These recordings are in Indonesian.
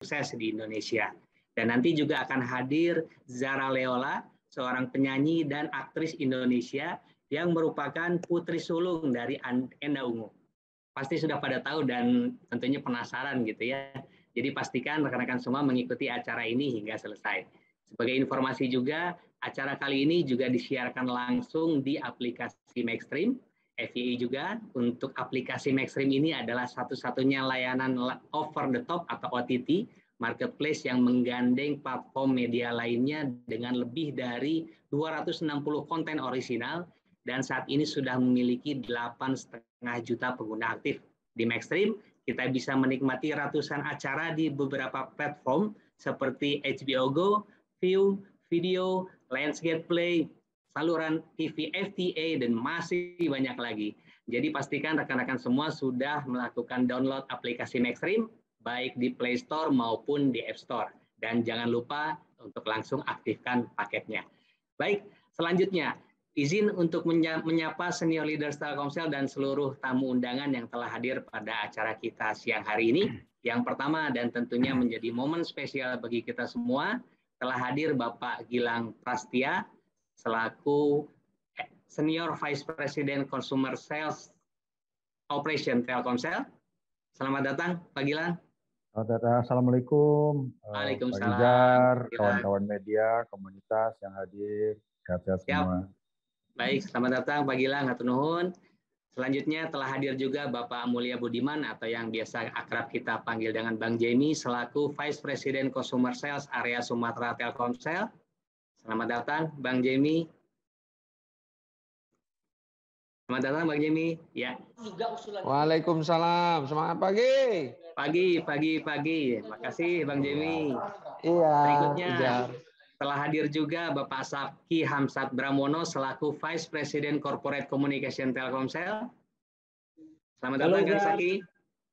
sukses di Indonesia. Dan nanti juga akan hadir Zara Leola, seorang penyanyi dan aktris Indonesia yang merupakan putri sulung dari Enda Ungu. Pasti sudah pada tahu dan tentunya penasaran gitu ya. Jadi pastikan rekan-rekan semua mengikuti acara ini hingga selesai. Sebagai informasi juga, acara kali ini juga disiarkan langsung di aplikasi Maxstream. FYI juga, untuk aplikasi Maxstream ini adalah satu-satunya layanan over the top atau OTT, marketplace yang menggandeng platform media lainnya dengan lebih dari 260 konten orisinal dan saat ini sudah memiliki 8,5 juta pengguna aktif. Di Maxstream, kita bisa menikmati ratusan acara di beberapa platform seperti HBO Go, View, Video, Lionsgate Play, saluran TV FTA, dan masih banyak lagi. Jadi pastikan rekan-rekan semua sudah melakukan download aplikasi Maxstream, baik di Play Store maupun di App Store. Dan jangan lupa untuk langsung aktifkan paketnya. Baik, selanjutnya, izin untuk menyapa senior leaders Telkomsel dan seluruh tamu undangan yang telah hadir pada acara kita siang hari ini. Yang pertama dan tentunya menjadi momen spesial bagi kita semua, telah hadir Bapak Gilang Prastia, selaku Senior Vice President Consumer Sales Operation Telkomsel. Selamat datang, Pak Gilang. Assalamualaikum, Waalaikumsalam, Pak Izar, kawan-kawan media, komunitas yang hadir, sehat-sehat semua. Baik, selamat datang Pak Gilang, hatur nuhun. Selanjutnya telah hadir juga Bapak Mulia Budiman atau yang biasa akrab kita panggil dengan Bang Jamie selaku Vice President Consumer Sales Area Sumatera Telkomsel. Selamat datang Bang Jamie. Selamat datang Bang Jamie. Ya. Waalaikumsalam. Semangat pagi. Pagi. Makasih Bang Jamie. Iya. Berikutnya telah hadir juga Bapak Saki Hamsat Bramono selaku Vice President Corporate Communication Telkomsel. Selamat datang Kang Saki.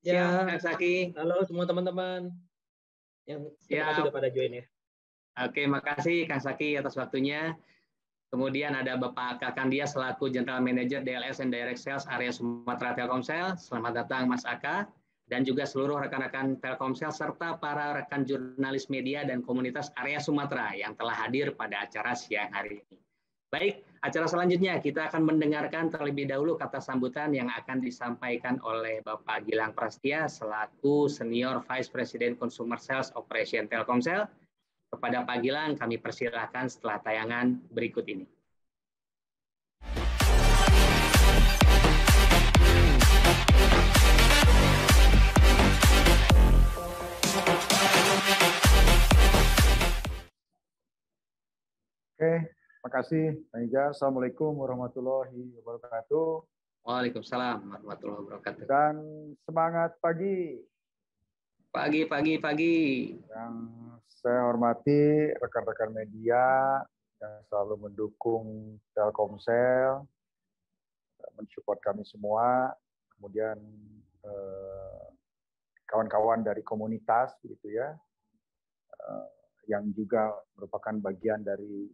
Ya. Kang Saki. Halo semua teman-teman yang sudah pada join ya. Oke, makasih Kang Saki atas waktunya. Kemudian ada Bapak Aka Dia selaku General Manager DLS and Direct Sales Area Sumatera Telkomsel. Selamat datang Mas Aka. Dan juga seluruh rekan-rekan Telkomsel serta para rekan jurnalis media dan komunitas area Sumatera yang telah hadir pada acara siang hari ini. Baik, acara selanjutnya kita akan mendengarkan terlebih dahulu kata sambutan yang akan disampaikan oleh Bapak Gilang Prastia selaku Senior Vice President Consumer Sales Operation Telkomsel. Kepada Pak Gilang kami persilahkan setelah tayangan berikut ini. Oke, makasih Pak Izar. Assalamualaikum warahmatullahi wabarakatuh. Waalaikumsalam warahmatullahi wabarakatuh. Dan semangat pagi. Pagi. Yang saya hormati rekan-rekan media yang selalu mendukung Telkomsel, mensupport kami semua, kemudian kawan-kawan dari komunitas gitu ya, yang juga merupakan bagian dari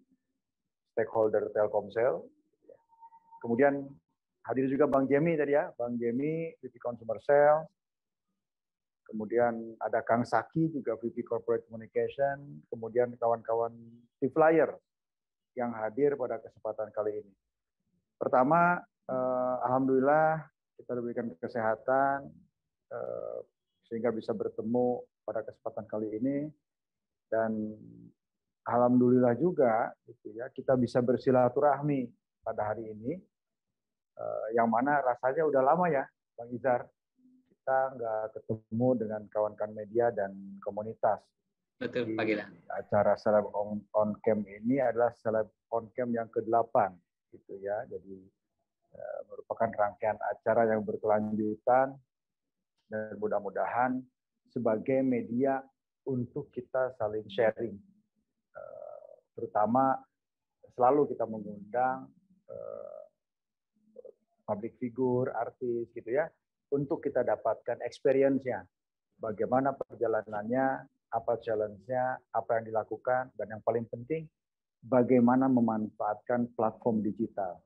stakeholder Telkomsel. Kemudian hadir juga Bang Jemi tadi ya, Bang Jemi VP Consumer Sales. Kemudian ada Kang Saki juga VP Corporate Communication, kemudian kawan-kawan T-Flyer yang hadir pada kesempatan kali ini. Pertama, alhamdulillah kita diberikan kesehatan sehingga bisa bertemu pada kesempatan kali ini, dan alhamdulillah juga gitu ya kita bisa bersilaturahmi pada hari ini, yang mana rasanya udah lama ya Bang Izar kita nggak ketemu dengan kawan-kawan media dan komunitas. Betul, Pak Gilang. Acara Celeb on Cam ini adalah Celeb on Cam yang ke-8 gitu ya. Jadi merupakan rangkaian acara yang berkelanjutan dan mudah-mudahan sebagai media untuk kita saling sharing. Terutama selalu kita mengundang public figure, artis gitu ya, untuk kita dapatkan experience-nya, bagaimana perjalanannya, apa challenge-nya, apa yang dilakukan, dan yang paling penting, bagaimana memanfaatkan platform digital.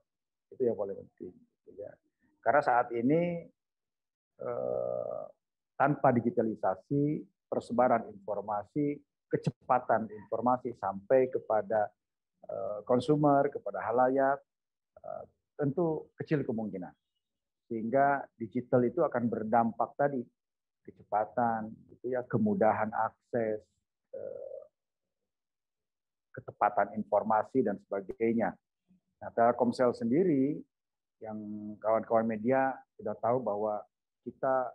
Itu yang paling penting. Ya. Karena saat ini, tanpa digitalisasi, persebaran informasi, kecepatan informasi sampai kepada konsumer, kepada halayak, tentu kecil kemungkinan. Sehingga digital itu akan berdampak tadi, kecepatan, gitu ya, kemudahan akses, ketepatan informasi, dan sebagainya. Nah, Telkomsel sendiri, yang kawan-kawan media sudah tahu bahwa kita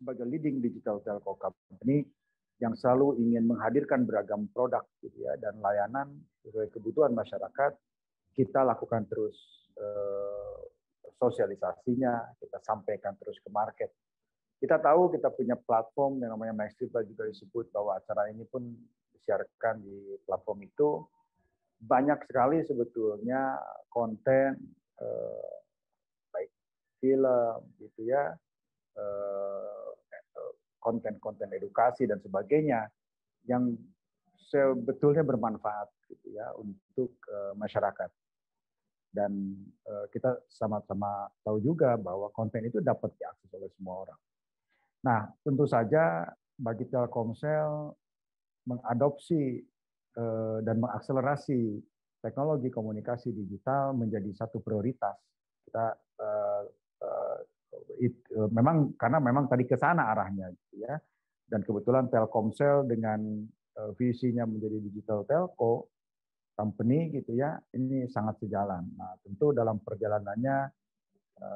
sebagai leading digital telco company yang selalu ingin menghadirkan beragam produk gitu ya, dan layanan sesuai kebutuhan masyarakat, kita lakukan terus sosialisasinya, kita sampaikan terus ke market. Kita tahu kita punya platform yang namanya Maxstreet, juga disebut bahwa acara ini pun disiarkan di platform itu. Banyak sekali sebetulnya konten, baik film, gitu ya, konten-konten edukasi dan sebagainya yang sebetulnya bermanfaat gitu ya untuk masyarakat. Dan kita sama-sama tahu juga bahwa konten itu dapat diakses oleh semua orang. Nah, tentu saja bagi Telkomsel mengadopsi dan mengakselerasi teknologi komunikasi digital menjadi satu prioritas. Kita memang karena memang tadi ke sana arahnya gitu ya. Dan kebetulan Telkomsel dengan visinya menjadi digital telco company gitu ya, ini sangat sejalan. Nah, tentu dalam perjalanannya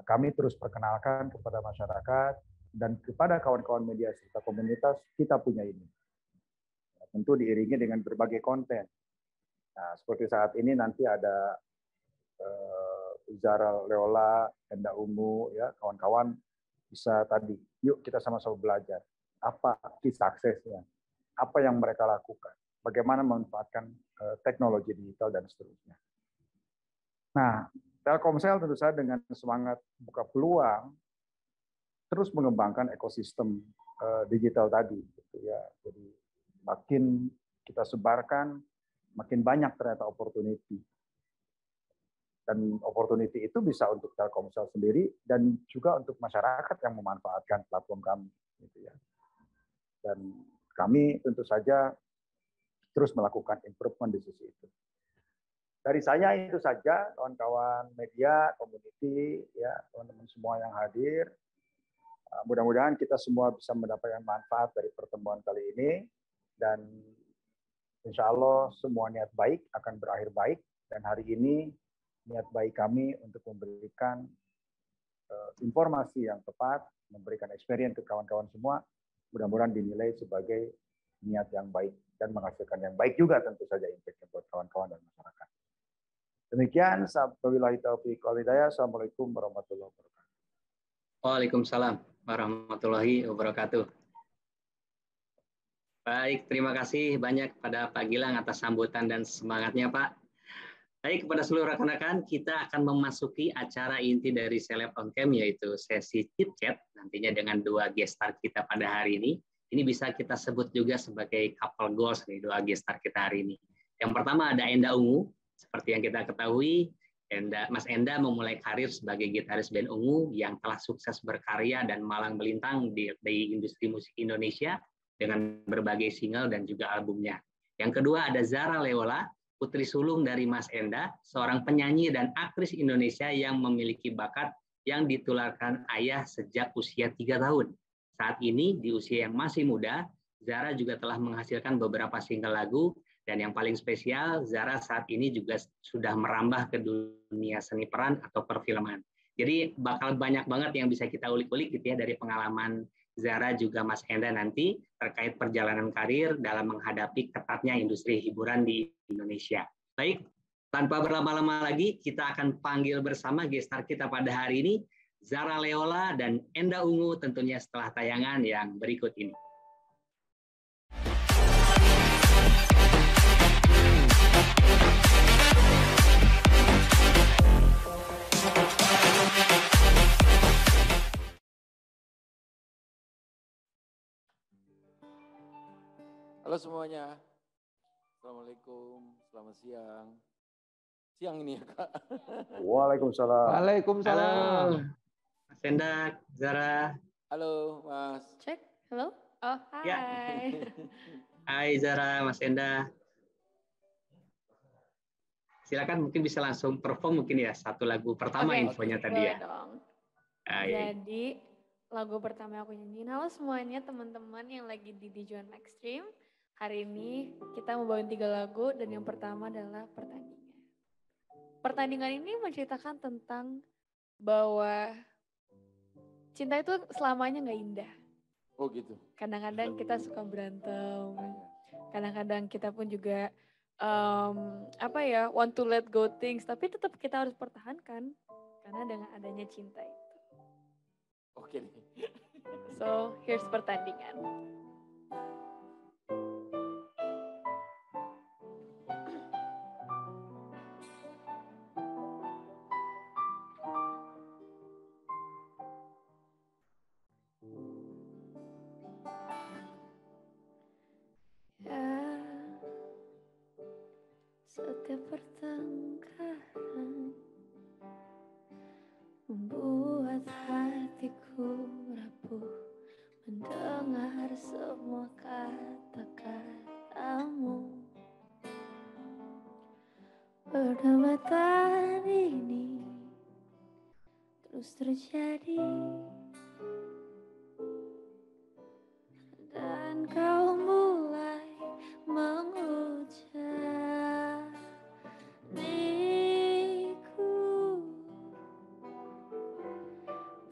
kami terus perkenalkan kepada masyarakat dan kepada kawan-kawan media serta komunitas, kita punya ini. Tentu diiringi dengan berbagai konten. Nah, seperti saat ini nanti ada Zara Leola, Enda Ungu, ya kawan-kawan bisa tadi, yuk kita sama-sama belajar. Apa key suksesnya, apa yang mereka lakukan, bagaimana memanfaatkan teknologi digital dan seterusnya. Nah, Telkomsel tentu saja dengan semangat buka peluang, terus mengembangkan ekosistem digital tadi, gitu ya. Jadi makin kita sebarkan, makin banyak ternyata opportunity. Dan opportunity itu bisa untuk Telkomsel sendiri dan juga untuk masyarakat yang memanfaatkan platform kami, gitu ya. Dan kami tentu saja terus melakukan improvement di sisi itu. Dari saya itu saja, kawan-kawan media, community, ya teman-teman semua yang hadir. Mudah-mudahan kita semua bisa mendapatkan manfaat dari pertemuan kali ini, dan insya Allah semua niat baik akan berakhir baik, dan hari ini niat baik kami untuk memberikan informasi yang tepat, memberikan experience ke kawan-kawan semua, mudah-mudahan dinilai sebagai niat yang baik dan menghasilkan yang baik juga tentu saja impact buat kawan-kawan dan masyarakat. Demikian, wabillahi taufiq wal hidayah. Assalamualaikum warahmatullahi wabarakatuh. Waalaikumsalam warahmatullahi wabarakatuh. Baik, terima kasih banyak pada Pak Gilang atas sambutan dan semangatnya, Pak. Baik, kepada seluruh rekan-rekan, kita akan memasuki acara inti dari Seleb On Cam, yaitu sesi chit chat, nantinya dengan dua guest star kita pada hari ini. Ini bisa kita sebut juga sebagai couple goals nih, dua guest star kita hari ini. Yang pertama ada Enda Ungu. Seperti yang kita ketahui, Mas Enda memulai karir sebagai gitaris band Ungu yang telah sukses berkarya dan malang melintang di industri musik Indonesia dengan berbagai single dan juga albumnya. Yang kedua ada Zara Leola, putri sulung dari Mas Enda, seorang penyanyi dan aktris Indonesia yang memiliki bakat yang ditularkan ayah sejak usia 3 tahun. Saat ini di usia yang masih muda, Zara juga telah menghasilkan beberapa single lagu, dan yang paling spesial, Zara saat ini juga sudah merambah ke dunia seni peran atau perfilman. Jadi bakal banyak banget yang bisa kita ulik-ulik gitu ya dari pengalaman Zara juga Mas Enda nanti terkait perjalanan karir dalam menghadapi ketatnya industri hiburan di Indonesia. Baik, tanpa berlama-lama lagi, kita akan panggil bersama guest star kita pada hari ini, Zara Leola dan Enda Ungu tentunya setelah tayangan yang berikut ini. Halo semuanya, Assalamualaikum, selamat siang. Siang ini ya Kak. Waalaikumsalam. Waalaikumsalam. Mas Enda, Zara. Halo Mas. Cek, halo. Oh, Ya. Hai. Hai Zara, Mas Enda. Silakan mungkin bisa langsung perform mungkin ya satu lagu pertama infonya tadi boleh ya. dong. Hai. Jadi lagu pertama aku nyanyiin. Halo semuanya teman-teman yang lagi di Dijuan Extreme. Hari ini kita mau bawain 3 lagu dan yang pertama adalah Pertandingan. Pertandingan ini menceritakan tentang bahwa cinta itu selamanya nggak indah. Oh gitu. Kadang-kadang kita suka berantem. Kadang-kadang kita pun juga want to let go things, tapi tetap kita harus pertahankan karena dengan adanya cinta itu. Oke nih. So, here's Pertandingan. Setiap pertengkaran membuat hatiku rapuh mendengar semua kata-katamu. Perdebatan ini terus terjadi dan kau mulai menghujaniku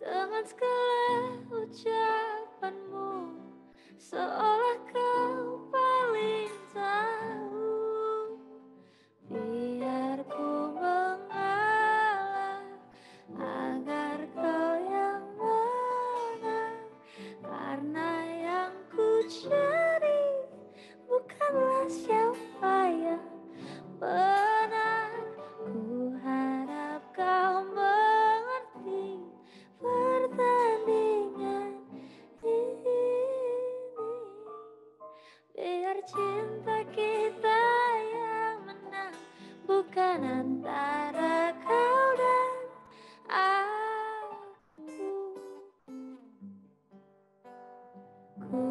dengan segala ucapanmu, seolah kau paling tahu. Biar ku mengalah agar kau yang menang, karena yang ku cari bukanlah siapa yang benar. Ku harap kau mengerti pertandingan ini, biar cinta kita yang menang, bukan antara kau dan aku. Ku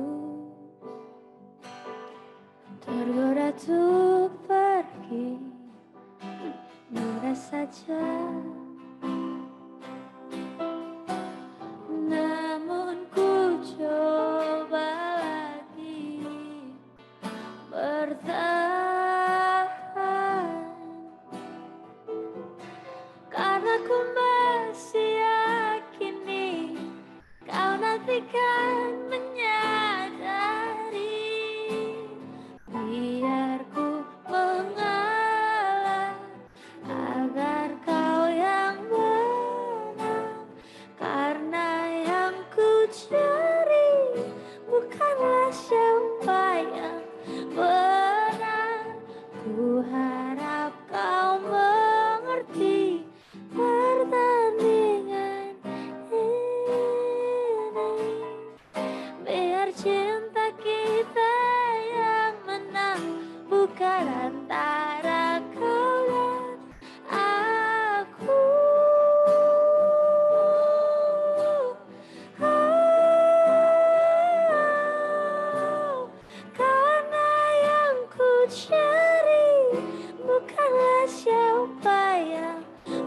tergoda untuk pergi, mudah saja. Namun ku coba lagi bertahan, karena ku masih yakini kau nanti kan menyadari. Biar ku mengalah agar kau yang menang, karena yang ku cari bukanlah siapa yang benar. Ku harap kau mengerti pertandingan ini, biar cinta kita yang menang, bukan antara kau dan aku. Karena yang ku cari bukanlah siapa yang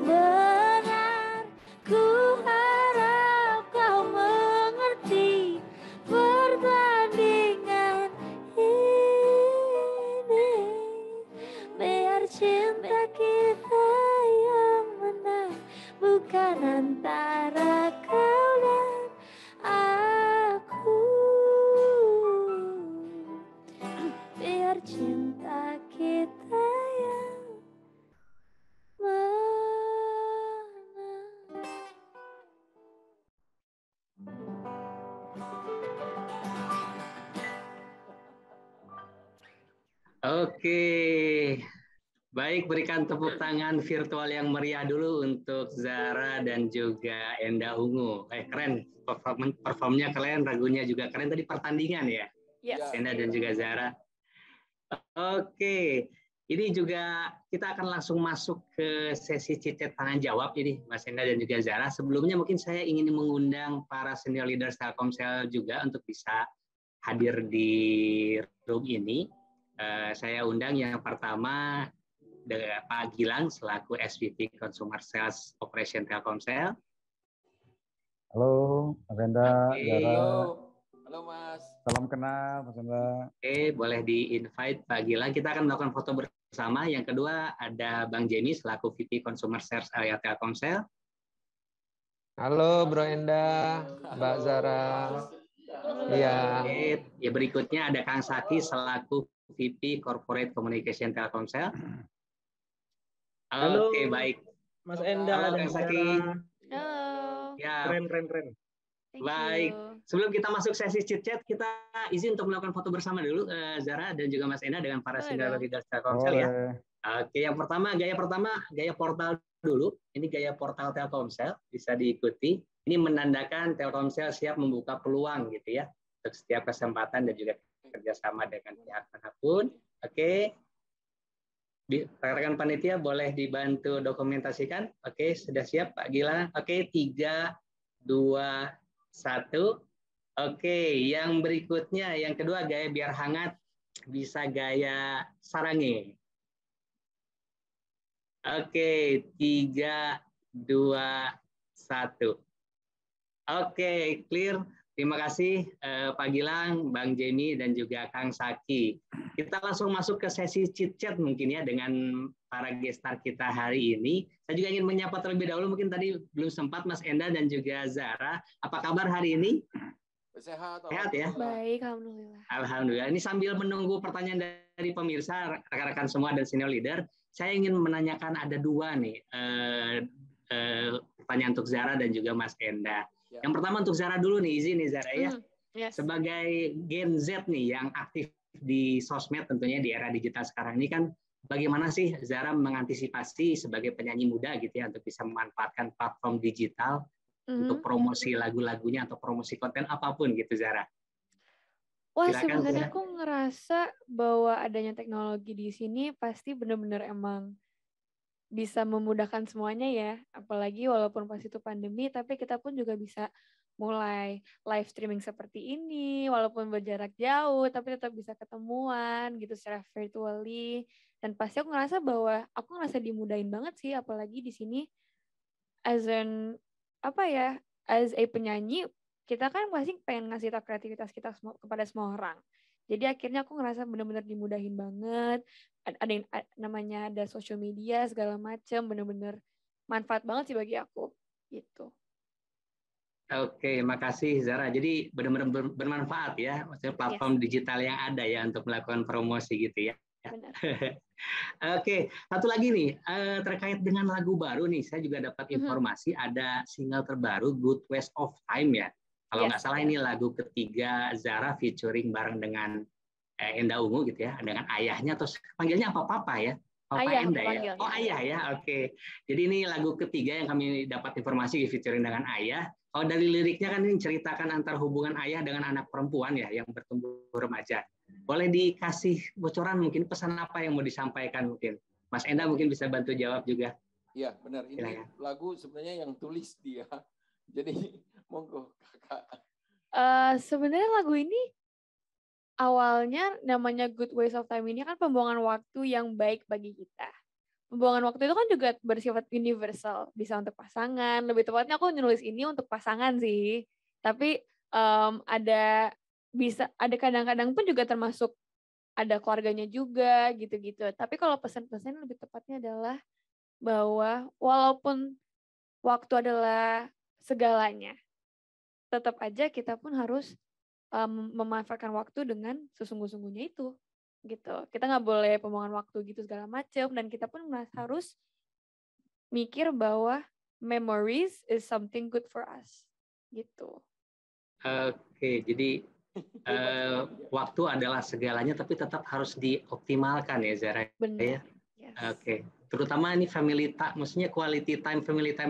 benar. Ku harap kau mengerti pertandingan ini, biar cinta kita yang menang, bukan antara kau dan aku. Biar cinta kita yang menang. Oke, baik, berikan tepuk tangan virtual yang meriah dulu untuk Zara dan juga Enda Ungu. Keren, performnya keren, lagunya juga keren. Tadi Pertandingan ya, Yes. Enda dan juga Zara. Oke, ini juga kita akan langsung masuk ke sesi cicit tangan jawab ini, Mas Enda dan juga Zara. Sebelumnya mungkin saya ingin mengundang para senior leaders Telkomsel juga untuk bisa hadir di room ini. Saya undang yang pertama Pak Gilang selaku SVP Consumer Sales Operation Telkomsel. Halo, Mas Enda, Zara. Halo Mas. Salam kenal, Mas Enda. Oke, boleh di-invite Pak Gilang. Kita akan melakukan foto bersama. Yang kedua ada Bang Jenny selaku VP Consumer Sales area Telkomsel. Halo Bro Enda, Mbak Zara. Iya. Oke, ya berikutnya ada Kang Saki selaku VP Corporate Communication Telkomsel. Halo. Oke, baik. Mas Enda Halo, dan Kang Saki. Halo. Ya, Keren. Thank baik. you. Sebelum kita masuk sesi chit-chat, kita izin untuk melakukan foto bersama dulu, Zara dan juga Mas Enda dengan para Boleh senior dong. leaders Telkomsel ya. Boleh. Oke, yang pertama, gaya portal dulu. Ini gaya portal Telkomsel, bisa diikuti. Ini menandakan Telkomsel siap membuka peluang gitu ya, untuk setiap kesempatan dan juga kerjasama dengan pihak manapun. Oke, rekan panitia boleh dibantu dokumentasikan. Oke, sudah siap Pak Gilang. Oke, 3, 2, 1. Oke, yang berikutnya, yang kedua gaya biar hangat, bisa gaya sarangi. Oke, 3, 2, 1. Oke, clear. Terima kasih Pak Gilang, Bang Jenny, dan juga Kang Saki. Kita langsung masuk ke sesi chit-chat mungkin ya dengan para gestar kita hari ini. Saya juga ingin menyapa terlebih dahulu, mungkin tadi belum sempat Mas Enda dan juga Zara. Apa kabar hari ini? Sehat. Sehat ya? Baik, alhamdulillah. Alhamdulillah. Ini sambil menunggu pertanyaan dari pemirsa, rekan-rekan semua dan senior leader, saya ingin menanyakan ada dua nih pertanyaan untuk Zara dan juga Mas Enda. Yang pertama untuk Zara dulu nih, izin nih Zara ya. Yes. Sebagai Gen Z nih yang aktif di sosmed tentunya di era digital sekarang ini kan, bagaimana sih Zara mengantisipasi sebagai penyanyi muda gitu ya untuk bisa memanfaatkan platform digital untuk promosi lagu-lagunya atau promosi konten apapun gitu Zara? Wah, Silakan, sebenarnya Zara. aku ngerasa bahwa adanya teknologi di sini pasti benar-benar emang bisa memudahkan semuanya ya. Apalagi walaupun pas itu pandemi, tapi kita pun juga bisa mulai live streaming seperti ini, walaupun berjarak jauh, tapi tetap bisa ketemuan gitu secara virtually. Dan pasti aku ngerasa bahwa aku ngerasa dimudahin banget sih, apalagi di sini as a penyanyi, kita kan pasti pengen ngasih tahu kreativitas kita kepada semua orang. Jadi akhirnya aku ngerasa benar-benar dimudahin banget. Namanya ada social media segala macam, benar-benar manfaat banget sih bagi aku gitu. Oke, makasih Zara. Jadi benar-benar bermanfaat ya, maksudnya platform digital yang ada ya untuk melakukan promosi gitu ya. Benar. Oke, satu lagi nih terkait dengan lagu baru nih, saya juga dapat informasi ada single terbaru Good Waste of Time ya. Kalau nggak salah ini lagu ketiga Zara featuring bareng dengan Enda Ungu gitu ya, dengan ayahnya, terus panggilnya apa Papa ya? Papa Ayah, Enda ya? panggilnya. Oh ayah ya, oke. Jadi ini lagu ketiga yang kami dapat informasi featuring dengan ayah. Kalau dari liriknya kan ini ceritakan antar hubungan ayah dengan anak perempuan ya, yang bertumbuh remaja. Boleh dikasih bocoran mungkin pesan apa yang mau disampaikan mungkin? Mas Enda mungkin bisa bantu jawab juga. Iya benar, ini Silakan. lagu sebenarnya yang tulis dia. Jadi monggo kakak. Sebenarnya lagu ini awalnya namanya Good Waste of Time ini kan pembuangan waktu yang baik bagi kita. Pembuangan waktu itu kan juga bersifat universal, bisa untuk pasangan. Lebih tepatnya aku nulis ini untuk pasangan sih. Tapi ada kadang-kadang pun juga termasuk ada keluarganya juga gitu-gitu. Tapi kalau pesan-pesan lebih tepatnya adalah bahwa walaupun waktu adalah segalanya, tetap aja kita pun harus memanfaatkan waktu dengan sesungguh-sungguhnya itu gitu. Kita nggak boleh pembuangan waktu gitu segala macam, dan kita pun harus mikir bahwa memories is something good for us gitu. Oke, jadi waktu adalah segalanya, tapi tetap harus dioptimalkan ya Zara. Benar. Ya? Yes. Oke, terutama ini family time, maksudnya quality time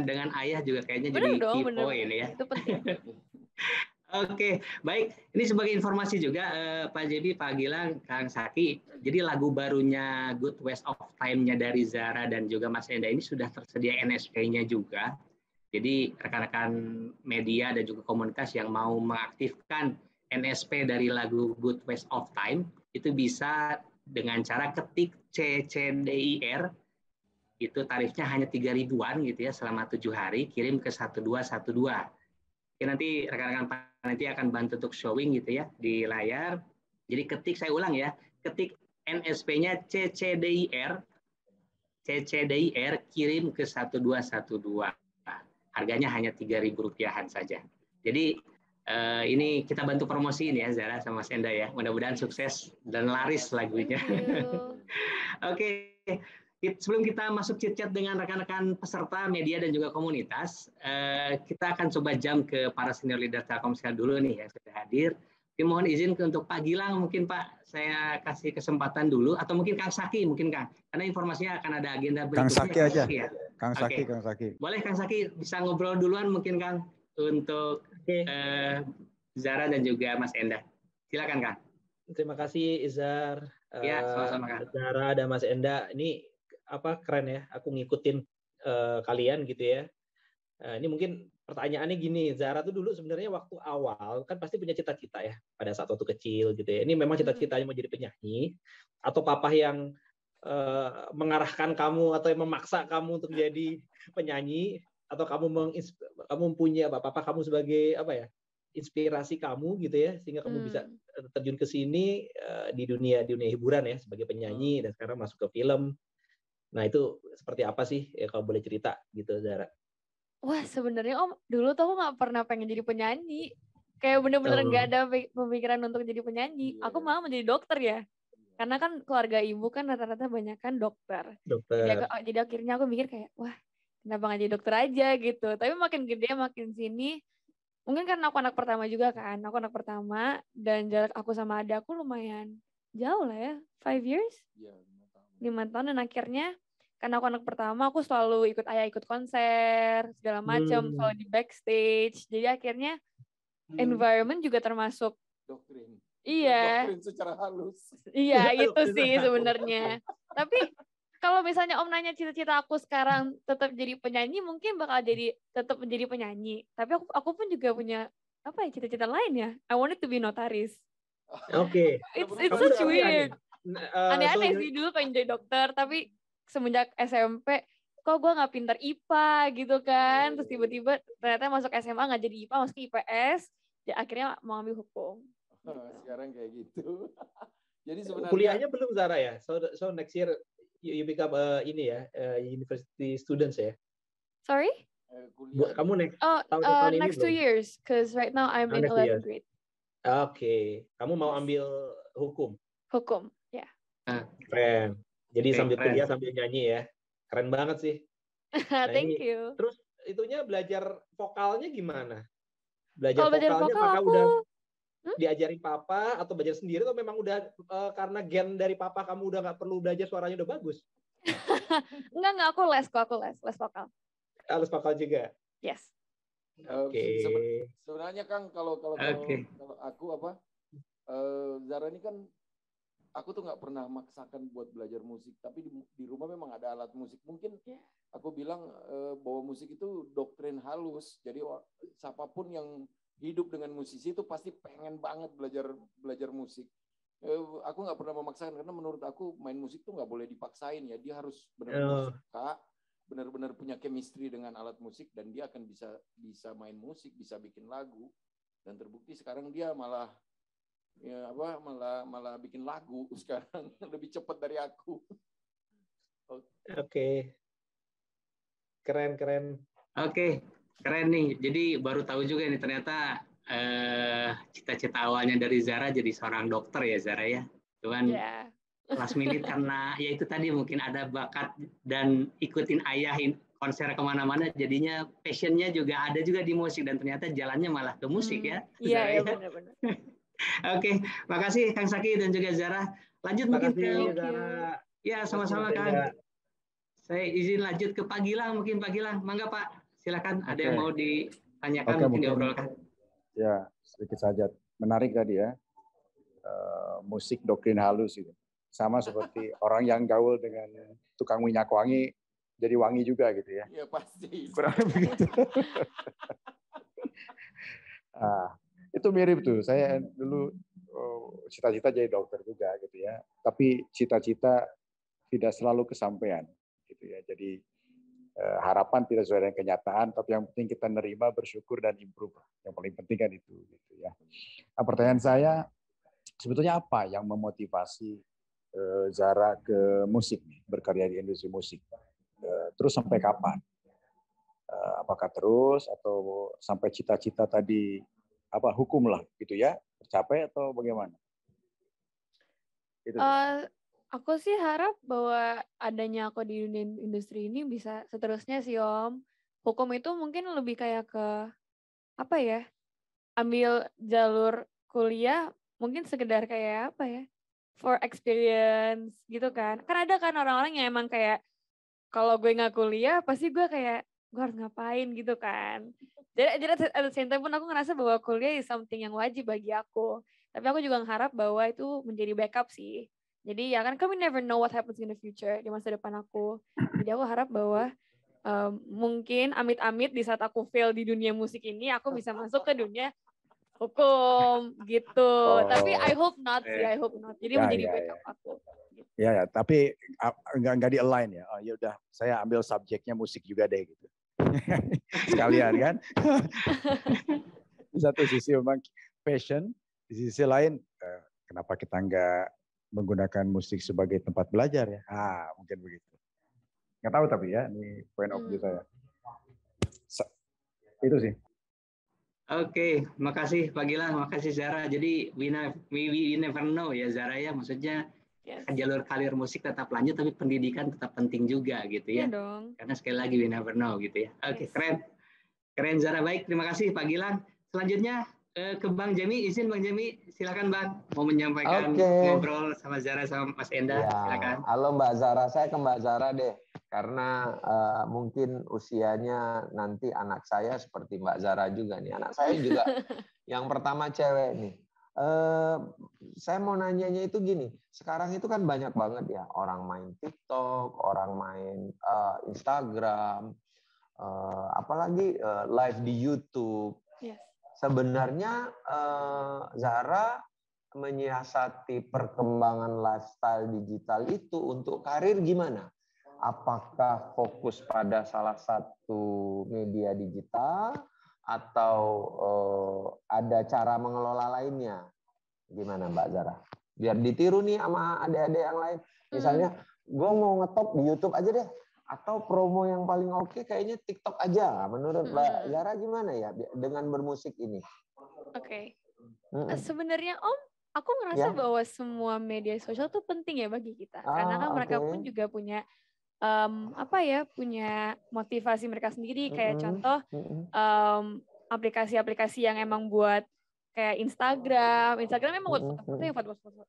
dengan ayah juga kayaknya Benar jadi dong, key point ya. Itu penting. Oke, baik. Ini sebagai informasi juga Pak JB, Pak Gilang, Kang Saki. Jadi lagu barunya Good Waste of Time-nya dari Zara dan juga Mas Enda ini sudah tersedia NSP-nya juga. Jadi rekan-rekan media dan juga komunitas yang mau mengaktifkan NSP dari lagu Good Waste of Time itu bisa dengan cara ketik CCDIR, itu tarifnya hanya 3.000-an gitu ya selama 7 hari, kirim ke 1212. Oke, nanti rekan-rekan panitia akan bantu untuk showing gitu ya di layar. Jadi ketik, saya ulang ya, ketik NSP-nya CCDIR, kirim ke 1212. Harganya hanya 3.000 rupiahan saja. Jadi ini kita bantu promosiin ya Zara sama Mas Enda ya. Mudah-mudahan sukses dan laris lagunya. Oke, sebelum kita masuk chit-chat dengan rekan-rekan peserta media dan juga komunitas, kita akan coba jam ke para senior leader Telkomsel dulu nih yang sudah hadir. Mohon izin untuk Pak Gilang, mungkin Pak saya kasih kesempatan dulu, atau mungkin Kang Saki, mungkin Kang, karena informasinya akan ada agenda berikutnya. Kang Saki aja. Ya? Kang Saki. Boleh Kang Saki bisa ngobrol duluan mungkin Kang untuk Zara dan juga Mas Enda. Silakan Kang. Terima kasih Izar. Ya, sama-sama Kang. Zara dan Mas Enda. Ini keren ya. Aku ngikutin kalian gitu ya. Ini mungkin pertanyaannya gini, Zara tuh dulu sebenarnya waktu awal kan pasti punya cita-cita ya pada saat waktu kecil gitu ya. Ini memang cita-citanya mau jadi penyanyi atau papa yang mengarahkan kamu atau yang memaksa kamu untuk jadi penyanyi, atau kamu punya papa kamu sebagai inspirasi kamu gitu ya, sehingga kamu bisa terjun ke sini di dunia hiburan ya sebagai penyanyi dan sekarang masuk ke film. Nah itu seperti apa sih ya kalau boleh cerita gitu Zara? Wah sebenarnya Om dulu tuh aku nggak pernah pengen jadi penyanyi, kayak bener-bener nggak ada pemikiran untuk jadi penyanyi. Aku malah mau jadi dokter ya. Karena kan keluarga ibu kan rata-rata banyak kan dokter. Jadi akhirnya aku mikir kayak, wah kenapa nggak jadi dokter aja gitu. Tapi makin gede makin sini, mungkin karena aku anak pertama juga kan. Aku anak pertama dan jarak aku sama adakku lumayan jauh lah ya, 5 years. 5 tahun dan akhirnya karena aku anak pertama, aku selalu ikut ayah ikut konser, segala macam, selalu di backstage. Jadi akhirnya environment juga termasuk doktrin. Iya. Doktrin secara halus. Iya, itu sih sebenarnya. Tapi kalau misalnya Om nanya cita-cita aku sekarang tetap jadi penyanyi, mungkin bakal tetap menjadi penyanyi. Tapi aku pun juga punya cita-cita lain ya. I wanted to be notaris. Oke. It's such weird. Aneh-aneh sih, dulu pengen jadi dokter, tapi semenjak SMP kok gue nggak pintar IPA gitu kan. Terus tiba-tiba ternyata masuk SMA nggak jadi IPA, masuk IPS. Ya, akhirnya mau ambil hukum. Sekarang kayak gitu. Jadi sebenarnya kuliahnya belum Zara ya. So next year you become university students ya. Sorry? Kamu next tahun ini next 2 years, because right now I'm in 11th grade. Oke. Kamu mau ambil hukum? Hukum, ya. Keren. Jadi sambil kuliah sambil nyanyi ya. Keren banget sih. Thank you. Terus itunya belajar vokalnya gimana? Belajar vokalnya apakah udah diajarin papa atau belajar sendiri, atau memang udah karena gen dari papa kamu udah nggak perlu belajar, suaranya udah bagus? Enggak, aku les vokal. Les vokal juga? Yes. Oke. Sebenarnya Kang, kalau aku Zara ini kan aku tuh nggak pernah maksakan buat belajar musik, tapi di rumah memang ada alat musik. Mungkin aku bilang bahwa musik itu doktrin halus. Jadi siapapun yang hidup dengan musisi itu pasti pengen banget belajar musik. Aku nggak pernah memaksakan, karena menurut aku main musik tuh nggak boleh dipaksain ya. Dia harus benar-benar suka, benar-benar punya chemistry dengan alat musik, dan dia akan bisa main musik, bisa bikin lagu. Dan terbukti sekarang dia malah bikin lagu sekarang lebih cepat dari aku. Oke. Keren. Oke, keren nih. Jadi baru tahu juga nih ternyata cita-cita awalnya dari Zara jadi seorang dokter ya Zara ya. Cuman last minute karena ya itu tadi mungkin ada bakat dan ikutin ayah konser kemana-mana, jadinya passionnya juga ada juga di musik, dan ternyata jalannya malah ke musik ya. Iya benar-benar. Oke, makasih Kang Saki dan juga Zara. Lanjut mungkin ke Zara. Ya, sama-sama Kang. Saya izin lanjut ke Pak Gilang, mungkin Pak Gilang. Mangga Pak, silakan. Ada yang mau ditanyakan, mungkin diobrolkan. Ya, sedikit saja. Menarik tadi ya. Musik doktrin halus itu. Sama seperti orang yang gaul dengan tukang minyak wangi, jadi wangi juga gitu ya. Iya pasti. Kurang begitu. Itu mirip tuh. Saya dulu cita-cita jadi dokter juga gitu ya. Tapi cita-cita tidak selalu kesampaian gitu ya. Jadi harapan tidak sesuai dengan kenyataan, tapi yang penting kita nerima, bersyukur dan improve. Yang paling penting kan itu gitu ya. Nah, pertanyaan saya sebetulnya apa yang memotivasi Zara ke musik nih, berkarya di industri musik? Terus sampai kapan? Apakah terus atau sampai cita-cita tadi hukum lah gitu ya, tercapai atau bagaimana? Itu. Aku sih harap bahwa adanya aku di dunia industri ini bisa seterusnya sih Om. Hukum itu mungkin lebih kayak ke apa ya? Ambil jalur kuliah mungkin sekedar kayak apa ya? For experience gitu kan. Kan ada kan orang-orang yang emang kayak kalau gue nggak kuliah pasti gue kayak gue harus ngapain gitu kan. Jadi at the same time pun aku ngerasa bahwa kuliah is something yang wajib bagi aku. Tapi aku juga mengharap bahwa itu menjadi backup sih. Jadi ya kan we never know what happens in the future di masa depan aku. Jadi aku harap bahwa mungkin amit-amit di saat aku fail di dunia musik ini aku bisa masuk ke dunia hukum gitu. Tapi I hope not sih, I hope not. Jadi menjadi backup aku. Gitu. Ya, tapi nggak di align ya. Oh, ya udah, saya ambil subjeknya musik juga deh gitu. Sekalian kan. Di satu sisi memang passion, di sisi lain kenapa kita nggak menggunakan musik sebagai tempat belajar ya? Mungkin begitu. Nggak tahu tapi ya, ini point of view saya. Itu sih. Oke, makasih Pak Gilang, makasih Zara. Jadi we never know ya Zara ya, maksudnya jalur karir musik tetap lanjut, tapi pendidikan tetap penting juga gitu ya. Dong. Karena sekali lagi we never know gitu ya. Oke, keren Zara. Baik, terima kasih Pak Gilang. Selanjutnya ke Bang Jemi, izin Bang Jemi, silakan Bang mau menyampaikan ngobrol sama Zara sama Mas Enda, silakan. Halo Mbak Zara, saya ke Mbak Zara deh, karena mungkin usianya nanti anak saya seperti Mbak Zara juga nih, anak saya juga yang pertama cewek nih. Saya mau nanyanya itu gini, sekarang itu kan banyak banget ya orang main TikTok, orang main Instagram, apalagi live di YouTube. Yes. Sebenarnya Zara menyiasati perkembangan lifestyle digital itu untuk karir gimana? Apakah fokus pada salah satu media digital atau ada cara mengelola lainnya? Gimana Mbak Zara? Biar ditiru nih sama adik-adik yang lain. Misalnya, gue mau ngetop di YouTube aja deh. Atau promo yang paling oke kayaknya TikTok aja. Menurut Mbak Zara gimana ya dengan bermusik ini? Oke. Sebenarnya Om, aku ngerasa bahwa semua media sosial tuh penting ya bagi kita. Karena kan mereka pun juga punya punya motivasi mereka sendiri. Kayak contoh aplikasi-aplikasi yang emang buat kayak Instagram memang buat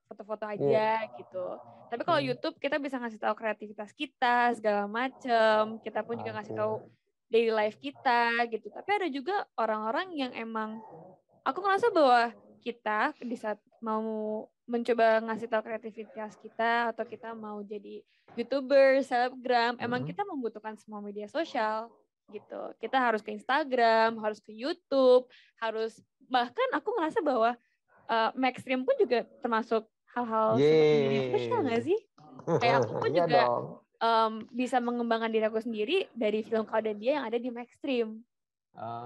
foto-foto aja gitu. Tapi kalau YouTube kita bisa ngasih tahu kreativitas kita segala macem. Kita pun juga ngasih tahu daily life kita gitu. Tapi ada juga orang-orang yang emang aku ngerasa bahwa kita di saat mau mencoba ngasih tahu kreativitas kita atau kita mau jadi YouTuber, selebgram, emang kita membutuhkan semua media sosial gitu. Kita harus ke Instagram, harus ke YouTube, harus bahkan aku ngerasa bahwa Maxstream pun juga termasuk hal-hal seperti media sosial nggak sih? Kayak aku pun juga bisa mengembangkan diri aku sendiri dari film Kau dan Dia yang ada di Maxstream.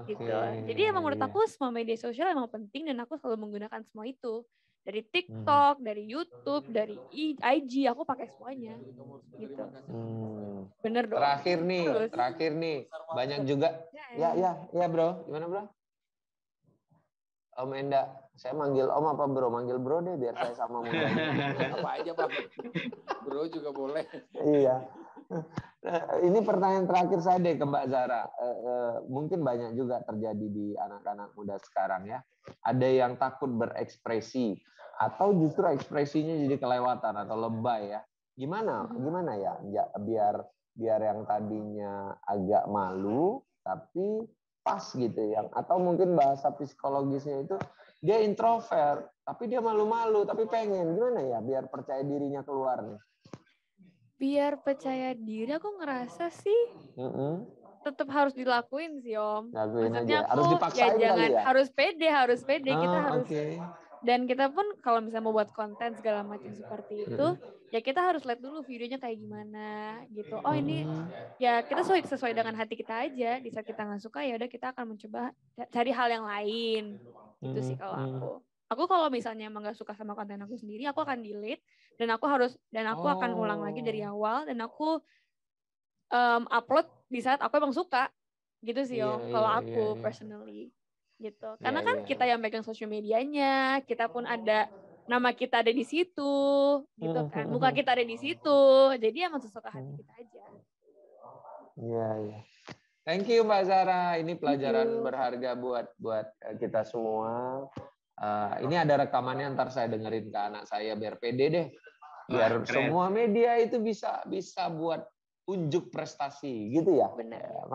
Gitu. Jadi emang menurut aku semua media sosial emang penting dan aku selalu menggunakan semua itu. Dari TikTok, dari YouTube, dari IG, aku pakai semuanya. Gitu. Bener dong. Terakhir nih, banyak juga. Ya bro, gimana bro? Om Enda, saya manggil Om apa bro? Manggil bro deh biar saya sama mudanya. Apa aja Bang. Bro juga boleh. Iya. Ini pertanyaan terakhir saya deh ke Mbak Zara. Mungkin banyak juga terjadi di anak-anak muda sekarang ya. Ada yang takut berekspresi atau justru ekspresinya jadi kelewatan atau lebay ya. Gimana ya biar yang tadinya agak malu tapi pas gitu ya. Atau mungkin bahasa psikologisnya itu dia introvert tapi dia malu-malu tapi pengen. Gimana ya biar percaya dirinya keluar nih? Biar percaya diri aku ngerasa sih tetap harus dilakuin sih Om. Lakuin Maksudnya aja. Harus aku dipaksain ya jangan kali ya? harus pede kita harus. Okay. Dan kita pun kalau misalnya mau buat konten segala macam seperti itu, ya kita harus lihat dulu videonya kayak gimana gitu. Oh ini ya kita sesuai dengan hati kita aja. Di saat kita nggak suka ya udah kita akan mencoba cari hal yang lain. Gitu sih kalau aku. Aku kalau misalnya emang nggak suka sama konten aku sendiri, aku akan delete dan aku akan ulang lagi dari awal dan aku upload di saat aku emang suka. Gitu sih Om. Kalau aku personally. Gitu. Karena kan kita yang megang sosial medianya, kita pun ada nama kita ada di situ, gitu kan. Muka kita ada di situ. Jadi emang sesuka hati kita aja. Iya. Thank you Mbak Zara. Ini pelajaran berharga buat kita semua. Ini ada rekamannya, ntar saya dengerin ke anak saya biar pede deh. Biar semua media itu bisa buat unjuk prestasi gitu ya. Benar.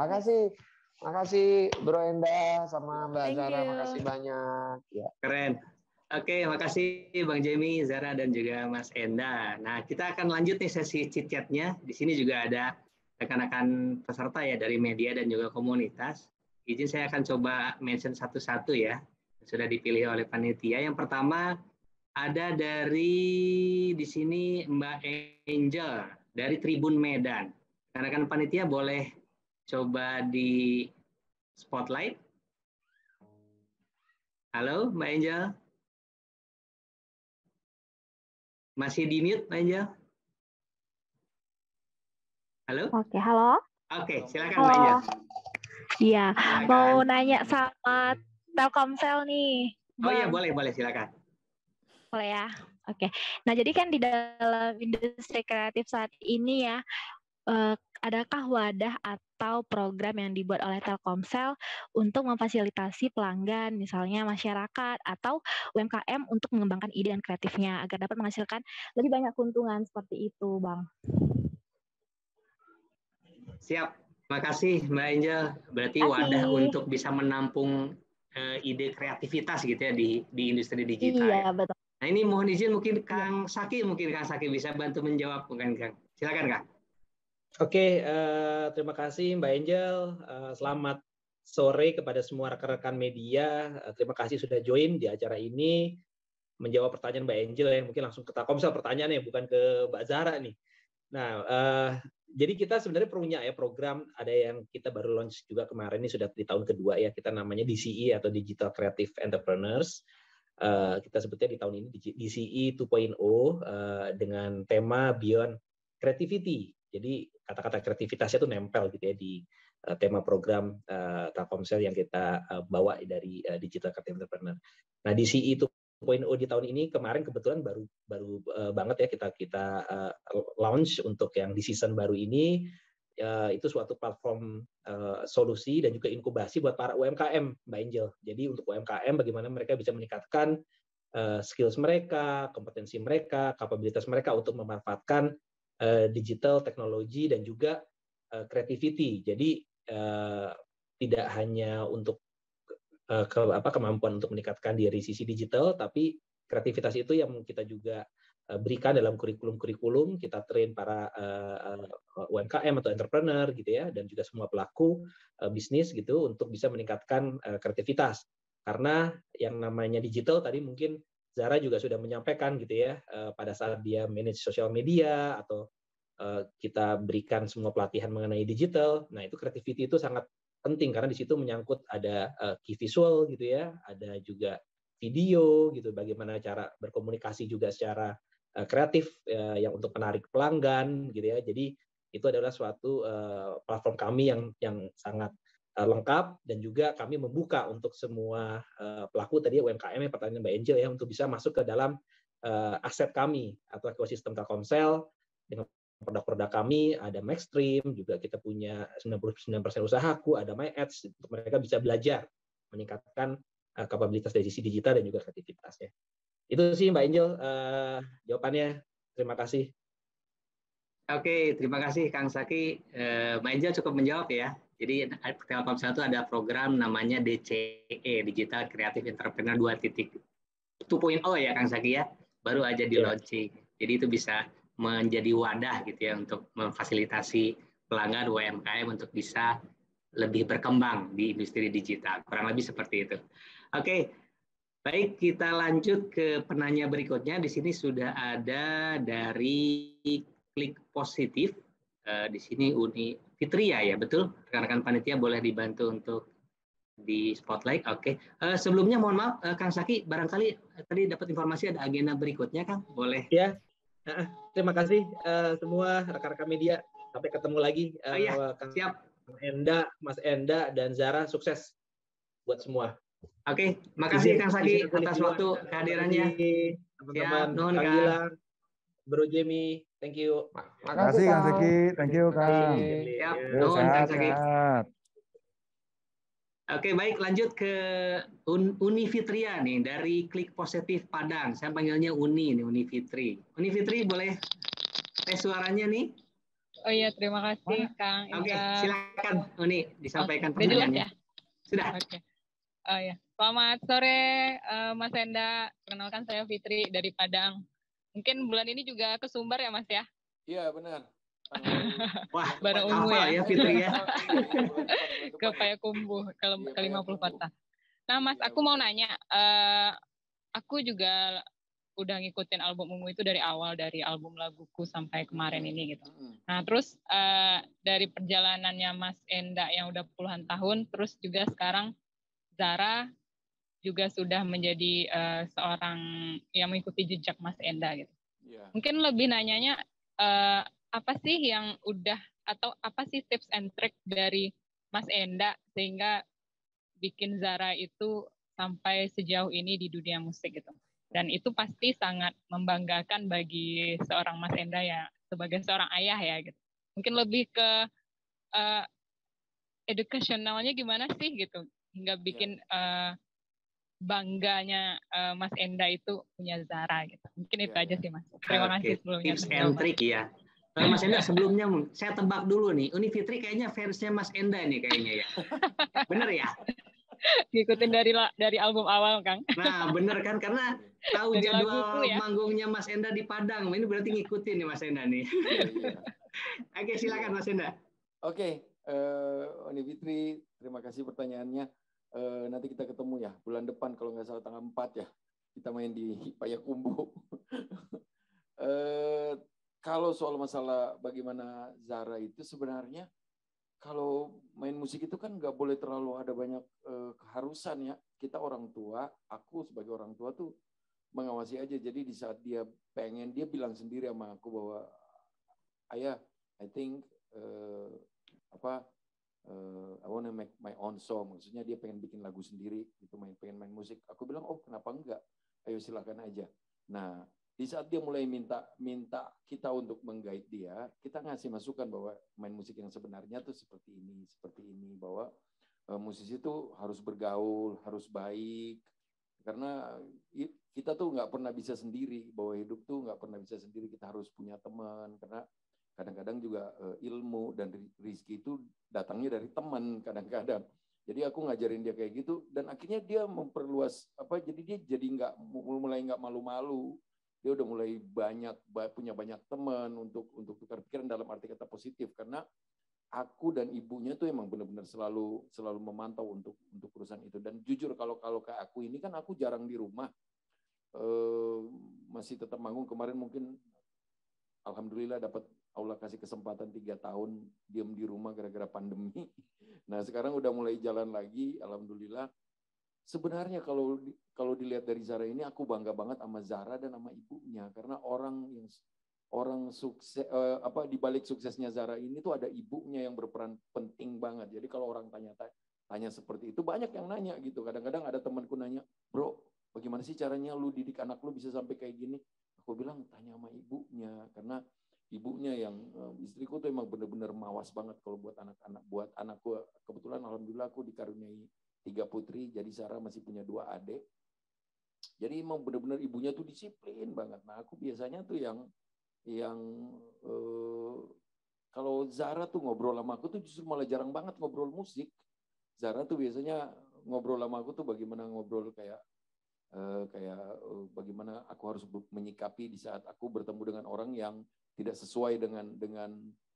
Makasih Bro Enda sama Mbak Zara, makasih banyak. Ya. Keren. Oke, makasih Bang Jamie, Zara dan juga Mas Enda. Nah, kita akan lanjut nih sesi chit-chatnya. Di sini juga ada rekan-rekan peserta ya dari media dan juga komunitas. Izin saya akan coba mention satu-satu ya. Sudah dipilih oleh panitia. Yang pertama ada dari di sini Mbak Angel dari Tribun Medan. Rekan-rekan panitia boleh coba di spotlight. Halo, Mbak Angel. Masih di mute, Mbak Angel? Halo? Oke, halo. Oke, silakan Mbak Angel. Iya, mau nanya sama Telkomsel nih. Oh iya, boleh, silakan. Boleh ya? Oke. Nah, jadi kan di dalam industri kreatif saat ini ya, adakah wadah atau program yang dibuat oleh Telkomsel untuk memfasilitasi pelanggan, misalnya masyarakat atau UMKM untuk mengembangkan ide dan kreatifnya agar dapat menghasilkan lebih banyak keuntungan seperti itu, Bang? Siap, makasih Mbak Angel. Berarti wadah untuk bisa menampung ide kreativitas gitu ya di industri digital. Iya, ya. betul. Nah ini mohon izin mungkin Kang Saki bisa bantu menjawab bukan Kang? Silakan Kang. Oke, terima kasih Mbak Angel. Selamat sore kepada semua rekan-rekan media. Terima kasih sudah join di acara ini. Menjawab pertanyaan Mbak Angel ya, mungkin langsung ke Telkomsel pertanyaannya, bukan ke Mbak Zara nih. Nah, jadi kita sebenarnya punya ya program, ada yang kita baru launch juga kemarin, ini sudah di tahun kedua ya, kita namanya DCE atau Digital Creative Entrepreneurs. Kita sebutnya di tahun ini DCE 2.0 dengan tema Beyond Creativity. Jadi kata-kata kreativitasnya itu nempel gitu ya di tema program Telkomsel yang kita bawa dari Digital Creative Entrepreneur. Nah, DCE 2.0 di tahun ini kemarin kebetulan baru banget ya kita launch untuk yang di season baru ini. Itu suatu platform solusi dan juga inkubasi buat para UMKM, Mbak Angel. Jadi untuk UMKM bagaimana mereka bisa meningkatkan skills mereka, kompetensi mereka, kapabilitas mereka untuk memanfaatkan digital teknologi dan juga creativity. Jadi tidak hanya untuk kemampuan untuk meningkatkan diri sisi digital, tapi kreativitas itu yang kita juga berikan dalam kurikulum-kurikulum. Kita train para UMKM atau entrepreneur gitu ya, dan juga semua pelaku bisnis gitu untuk bisa meningkatkan kreativitas. Karena yang namanya digital tadi mungkin Zara juga sudah menyampaikan gitu ya, pada saat dia manage sosial media atau kita berikan semua pelatihan mengenai digital. Nah, itu creativity itu sangat penting karena di situ menyangkut ada key visual gitu ya, ada juga video gitu, bagaimana cara berkomunikasi juga secara kreatif yang untuk menarik pelanggan gitu ya. Jadi itu adalah suatu platform kami yang sangat lengkap, dan juga kami membuka untuk semua pelaku tadi UMKM yang pertanyaan Mbak Angel ya, untuk bisa masuk ke dalam aset kami atau ekosistem Telkomsel dengan produk-produk kami. Ada Maxstream, juga kita punya 99% usahaku, ada MyAds, untuk mereka bisa belajar meningkatkan kapabilitas dari sisi digital dan juga kreativitasnya. Itu sih Mbak Angel jawabannya. Terima kasih. Oke, terima kasih Kang Saki. Mbak Angel cukup menjawab ya. Jadi Telkomsel itu ada program namanya DCE, Digital Creative Entrepreneur 2.0 ya Kang Saki ya. Baru aja di launching. Jadi itu bisa menjadi wadah gitu ya untuk memfasilitasi pelanggan UMKM untuk bisa lebih berkembang di industri digital. Kurang lebih seperti itu. Oke, baik, kita lanjut ke penanya berikutnya. Di sini sudah ada dari Klik Positif. Di sini Uni Fitria ya, betul? Rekan-rekan panitia boleh dibantu untuk di spotlight. Oke. Sebelumnya mohon maaf, Kang Saki, barangkali tadi dapat informasi ada agenda berikutnya, Kang. Boleh? Ya. Terima kasih semua rekan-rekan media. Sampai ketemu lagi. Siap. Mas Enda, dan Zara, sukses buat semua. Oke, makasih Kang Saki atas waktu kehadirannya. Teman-teman, Kang Gilang, Bro Jemi, thank you. Makasih Kang Saki, thank you Kang. Siap, Kang Saki. Oke, baik, lanjut ke Uni Fitria nih dari Klik Positif Padang. Saya panggilnya Uni nih, Uni Fitri. Uni Fitri boleh tes suaranya nih? Oh iya, terima kasih Kang. Oke, silakan Uni disampaikan pertanyaannya. Ya? Sudah. Oke. Oh ya, selamat sore Mas Enda. Perkenalkan saya Fitri dari Padang. Mungkin bulan ini juga ke Sumbar ya Mas ya? Iya benar. Wah, bareng Ungu ya Fitri ya. Ke Payakumbuh ke 50 Patah. Nah Mas, aku mau nanya, aku juga udah ngikutin album Ungu itu dari awal, dari album Laguku sampai kemarin ini gitu. Nah terus dari perjalanannya Mas Enda yang udah puluhan tahun, terus juga sekarang Zara juga sudah menjadi seorang yang mengikuti jejak Mas Enda gitu. Yeah. Mungkin lebih nanyanya apa sih yang udah, atau apa sih tips and trick dari Mas Enda sehingga bikin Zara itu sampai sejauh ini di dunia musik gitu. Dan itu pasti sangat membanggakan bagi seorang Mas Enda ya, sebagai seorang ayah ya gitu. Mungkin lebih ke educationalnya gimana sih gitu, hingga bikin bangganya Mas Enda itu punya Zara gitu. Mungkin itu aja sih Mas. Terima kasih sebelumnya. Tips and trick ya. Mas Enda, sebelumnya saya tebak dulu nih, Uni Fitri kayaknya fansnya Mas Enda nih kayaknya ya. Bener ya? Ngikutin dari album awal, Kang. Nah, bener kan? Karena tahu dari jadwal ya? Manggungnya Mas Enda di Padang. Ini berarti ngikutin nih Mas Enda nih. Oke, silakan Mas Enda. Oke, Uni Fitri, terima kasih pertanyaannya. Nanti kita ketemu ya, bulan depan kalau nggak salah tanggal 4 ya. Kita main di Payakumbuh. Kalau soal masalah bagaimana Zara itu sebenarnya, kalau main musik itu kan nggak boleh terlalu ada banyak keharusan ya. Kita orang tua, aku sebagai orang tua tuh mengawasi aja. Jadi di saat dia pengen, dia bilang sendiri sama aku bahwa ayah, I think I wanna make my own song. Maksudnya dia pengen bikin lagu sendiri, gitu, pengen main musik. Aku bilang, oh kenapa enggak? Ayo silakan aja. Nah, di saat dia mulai minta kita untuk meng-guide dia, kita ngasih masukan bahwa main musik yang sebenarnya tuh seperti ini, bahwa musisi itu harus bergaul, harus baik, karena kita tuh nggak pernah bisa sendiri, bahwa hidup tuh nggak pernah bisa sendiri, kita harus punya teman, karena kadang-kadang juga ilmu dan rezeki itu datangnya dari teman kadang-kadang. Jadi aku ngajarin dia kayak gitu, dan akhirnya dia memperluas jadi dia jadi mulai nggak malu-malu. Dia udah mulai punya banyak teman untuk tukar pikiran dalam arti kata positif, karena aku dan ibunya tuh emang benar-benar selalu memantau untuk urusan itu. Dan jujur kalau kayak aku ini kan aku jarang di rumah, masih tetap manggung. Kemarin mungkin alhamdulillah dapat Allah kasih kesempatan 3 tahun diam di rumah gara-gara pandemi. Nah sekarang udah mulai jalan lagi, alhamdulillah. Sebenarnya kalau dilihat dari Zara ini, aku bangga banget sama Zara dan sama ibunya, karena orang sukses di balik suksesnya Zara ini tuh ada ibunya yang berperan penting banget. Jadi kalau orang tanya seperti itu, banyak yang nanya gitu. Kadang-kadang ada temanku nanya, bro, bagaimana sih caranya lu didik anak lu bisa sampai kayak gini? Aku bilang tanya sama ibunya, karena ibunya yang istriku tuh emang bener-bener mawas banget kalau buat anak-anak, buat anakku. Kebetulan alhamdulillah aku dikaruniai 3 putri, jadi Sarah masih punya 2 adik. Jadi emang bener-bener ibunya tuh disiplin banget. Nah aku biasanya tuh yang kalau Zara tuh ngobrol sama aku tuh justru malah jarang banget ngobrol musik. Zara tuh biasanya ngobrol sama aku tuh bagaimana ngobrol kayak bagaimana aku harus menyikapi di saat aku bertemu dengan orang yang tidak sesuai dengan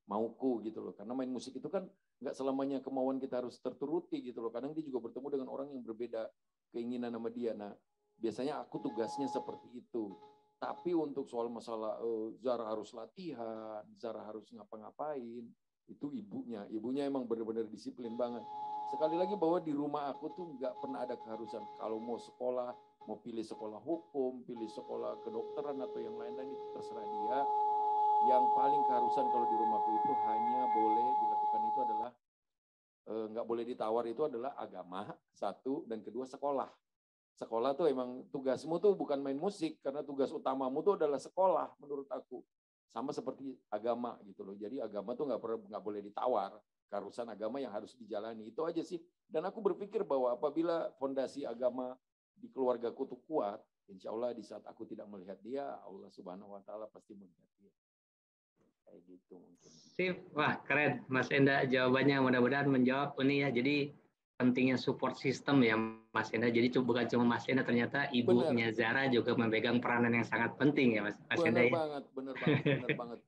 mauku gitu loh. Karena main musik itu kan nggak selamanya kemauan kita harus terturuti gitu loh. Kadang dia juga bertemu dengan orang yang berbeda keinginan sama dia. Nah, biasanya aku tugasnya seperti itu. Tapi untuk soal masalah Zara harus latihan, Zara harus ngapa-ngapain, itu ibunya. Ibunya emang benar-benar disiplin banget. Sekali lagi bahwa di rumah aku tuh nggak pernah ada keharusan. Kalau mau sekolah, mau pilih sekolah hukum, pilih sekolah kedokteran atau yang lain-lain itu terserah dia. Yang paling keharusan kalau di rumahku itu hanya boleh dilakukan itu adalah nggak boleh ditawar itu adalah agama, satu, dan kedua sekolah. Sekolah tuh emang tugasmu tuh bukan main musik, karena tugas utamamu tuh adalah sekolah menurut aku. Sama seperti agama gitu loh. Jadi agama tuh nggak boleh ditawar. Keharusan agama yang harus dijalani. Itu aja sih. Dan aku berpikir bahwa apabila fondasi agama di keluargaku tuh kuat, insya Allah di saat aku tidak melihat dia, Allah Subhanahu Wa Taala pasti melihat dia. Kayak gitu mungkin. Sip, wah keren Mas Enda jawabannya, mudah-mudahan menjawab ini ya. Jadi pentingnya support system ya Mas Enda. Jadi bukan cuma Mas Enda, ternyata ibunya Zara juga memegang peranan yang sangat penting ya Mas Enda ya. Bener banget.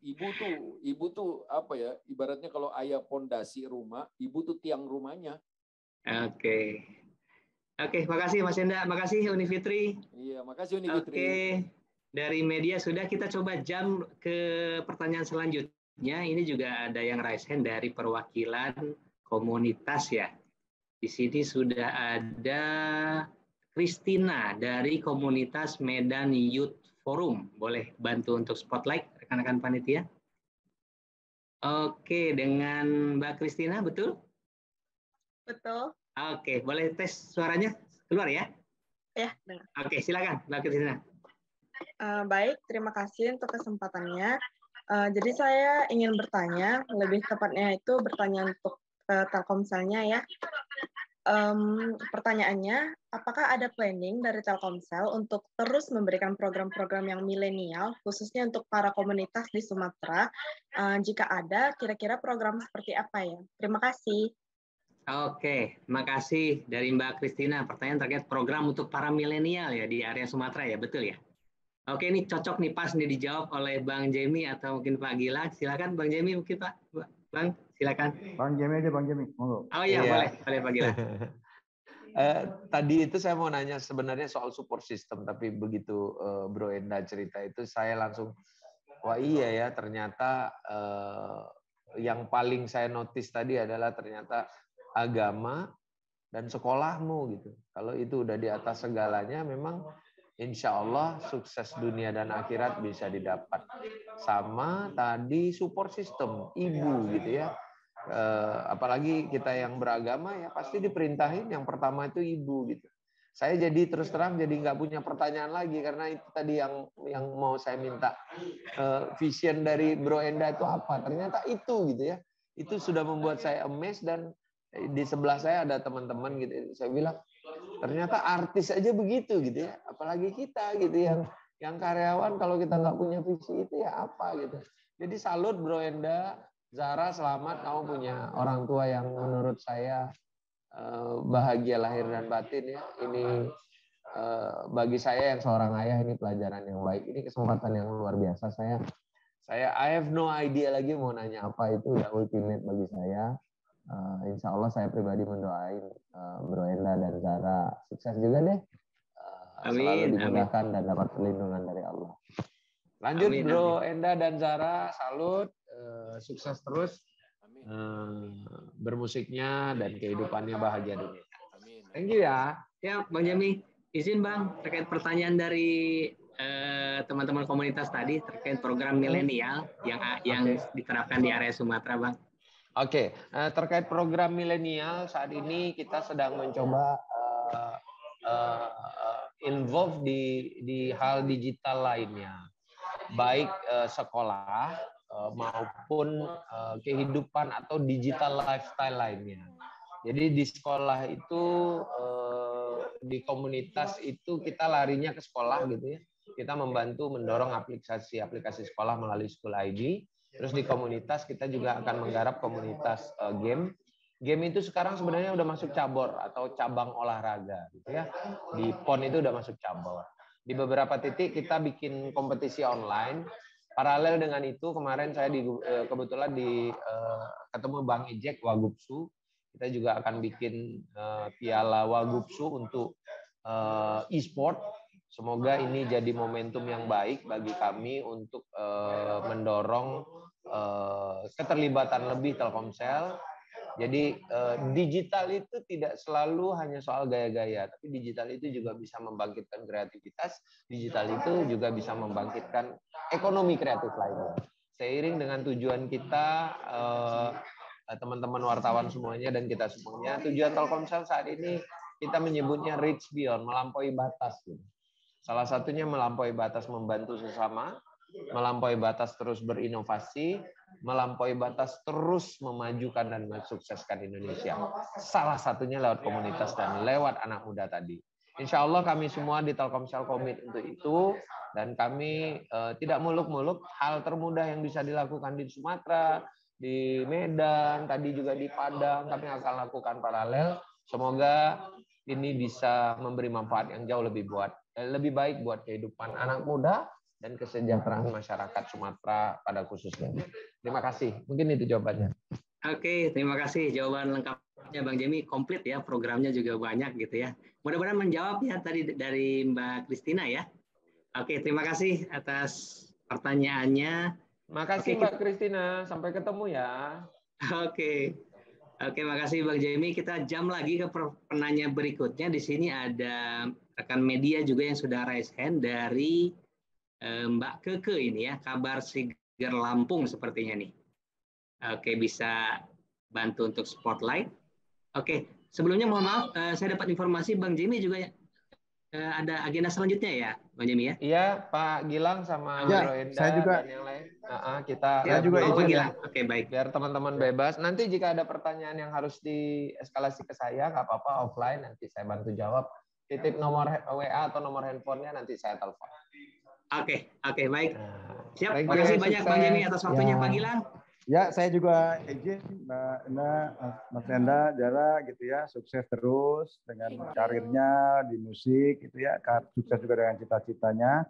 Ibu tuh apa ya? Ibaratnya kalau ayah pondasi rumah, ibu tuh tiang rumahnya. Oke, makasih Mas Enda, makasih Uni Fitri. Iya, makasih Uni Fitri. Oke, dari media sudah, kita coba jam ke pertanyaan selanjutnya. Ini juga ada yang raise hand dari perwakilan komunitas ya. Di sini sudah ada Christina dari komunitas Medan Youth Forum. Boleh bantu untuk spotlight rekan-rekan panitia? Oke, dengan Mbak Christina, betul? Betul. Oke, boleh tes suaranya keluar ya? Ya, dengar. Oke, silakan Mbak Christina. Baik, terima kasih untuk kesempatannya. Jadi saya ingin bertanya, lebih tepatnya itu bertanya untuk Telkomselnya ya. Pertanyaannya, apakah ada planning dari Telkomsel untuk terus memberikan program-program yang milenial, khususnya untuk para komunitas di Sumatera? Jika ada, kira-kira program seperti apa ya? Terima kasih. Oke, makasih dari Mbak Christina. Pertanyaan terkait program untuk para milenial ya di area Sumatera ya, betul ya? Oke, ini cocok nih, pas nih dijawab oleh Bang Jemi atau mungkin Pak Gilang. Silakan Bang Jemi mungkin Pak. Bang, silakan. Bang Jemi aja, Bang Jemi. Monggo. Oh iya, boleh Pak Gilang. Tadi itu saya mau nanya sebenarnya soal support system, tapi begitu Bro Enda cerita itu saya langsung, wah iya ya, ternyata yang paling saya notice tadi adalah ternyata agama dan sekolahmu gitu. Kalau itu udah di atas segalanya, memang insya Allah sukses dunia dan akhirat bisa didapat. Sama tadi support system, ibu gitu ya. Apalagi kita yang beragama ya pasti diperintahin yang pertama itu ibu gitu. Saya jadi terus terang jadi nggak punya pertanyaan lagi karena itu tadi yang mau saya minta vision dari Bro Enda itu apa? Ternyata itu gitu ya. Itu sudah membuat saya amazed dan di sebelah saya ada teman-teman gitu. Saya bilang ternyata artis aja begitu gitu ya. Apalagi kita gitu yang karyawan kalau kita nggak punya visi itu ya apa gitu. Jadi salut Bro Enda. Zara, selamat kamu punya orang tua yang menurut saya bahagia lahir dan batin ya. Ini bagi saya yang seorang ayah ini pelajaran yang baik. Ini kesempatan yang luar biasa. Saya I have no idea lagi mau nanya apa, itu udah ultimate bagi saya. Insya Allah saya pribadi mendoain Bro Enda dan Zara sukses juga deh. Selalu dimudahkan dan dapat perlindungan dari Allah. Lanjut Bro Enda dan Zara, salut. Sukses terus bermusiknya dan kehidupannya bahagia dunia. Thank you ya. Ya, Bang Jemi, izin Bang terkait pertanyaan dari teman-teman komunitas tadi terkait program milenial yang diterapkan di area Sumatera, Bang. Oke, terkait program milenial saat ini kita sedang mencoba involve di hal digital lainnya, baik sekolah maupun kehidupan atau digital lifestyle lainnya. Jadi di sekolah itu, di komunitas itu kita larinya ke sekolah gitu ya. Kita membantu mendorong aplikasi sekolah melalui School ID. Terus di komunitas kita juga akan menggarap komunitas game. Game itu sekarang sebenarnya udah masuk cabur atau cabang olahraga gitu ya. Di PON itu udah masuk cabur. Di beberapa titik kita bikin kompetisi online. Paralel dengan itu kemarin saya kebetulan ketemu Bang Ejek Wagubsu. Kita juga akan bikin piala Wagubsu untuk e-sport. Semoga ini jadi momentum yang baik bagi kami untuk mendorong keterlibatan lebih Telkomsel. Jadi digital itu tidak selalu hanya soal gaya-gaya, tapi digital itu juga bisa membangkitkan kreativitas, digital itu juga bisa membangkitkan ekonomi kreatif lainnya. Seiring dengan tujuan kita, teman-teman wartawan semuanya dan kita semuanya, tujuan Telkomsel saat ini kita menyebutnya reach beyond, melampaui batas. Salah satunya melampaui batas membantu sesama, melampaui batas terus berinovasi, melampaui batas terus memajukan dan mensukseskan Indonesia. Salah satunya lewat komunitas dan lewat anak muda tadi. Insya Allah kami semua di Telkomsel komit untuk itu, dan kami tidak muluk-muluk. Hal termudah yang bisa dilakukan di Sumatera, di Medan, tadi juga di Padang, kami akan lakukan paralel. Semoga ini bisa memberi manfaat yang jauh lebih baik buat kehidupan anak muda dan kesejahteraan masyarakat Sumatera pada khususnya. Terima kasih. Mungkin itu jawabannya. Oke, terima kasih jawaban lengkapnya Bang Jemi, komplit ya, programnya juga banyak gitu ya. Mudah-mudahan menjawab ya tadi dari Mbak Kristina ya. Oke, terima kasih atas pertanyaannya. Makasih Mbak Kristina, sampai ketemu ya. Oke, makasih Bang Jemi. Kita jam lagi ke penanya berikutnya. Di sini ada rekan media juga yang sudah raise hand dari Mbak Keke ini ya, Kabar Siger Lampung sepertinya nih. Oke, bisa bantu untuk spotlight. Oke, sebelumnya mohon maaf, saya dapat informasi Bang Jemi juga ya, ada agenda selanjutnya ya, Bang Jemi ya? Iya, Pak Gilang sama Roenda saya juga, dan yang lain. Kita saya juga Pak izin Gilang. Oke, baik. Biar teman-teman bebas. Nanti jika ada pertanyaan yang harus dieskalasi ke saya, nggak apa-apa offline, nanti saya bantu jawab. Titip nomor WA atau nomor handphonenya, nanti saya telepon. Oke, baik. Siap, Terima kasih banyak Bang Jemi atas waktunya Pak Gilang. Ya, saya juga izin Mbak Enda, Mas Enda, Zara gitu ya, sukses terus dengan karirnya di musik gitu ya, sukses juga dengan cita-citanya.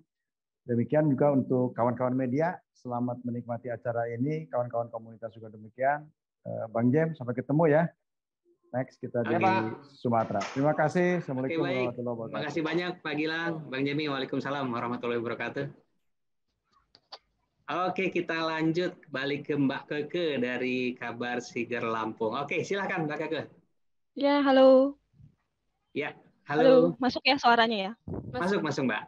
Demikian juga untuk kawan-kawan media, selamat menikmati acara ini, kawan-kawan komunitas juga demikian. Bang Jem, sampai ketemu ya. Next kita di Sumatera. Terima kasih. Assalamualaikum warahmatullahi wabarakatuh. Terima kasih banyak Pak Gilang, Bang Jemi. Waalaikumsalam warahmatullahi wabarakatuh. Oke, kita lanjut balik ke Mbak Keke dari Kabar Siger Lampung. Oke, silakan Mbak Keke. Ya, halo. Ya, halo. Masuk ya suaranya ya? Masuk Mbak.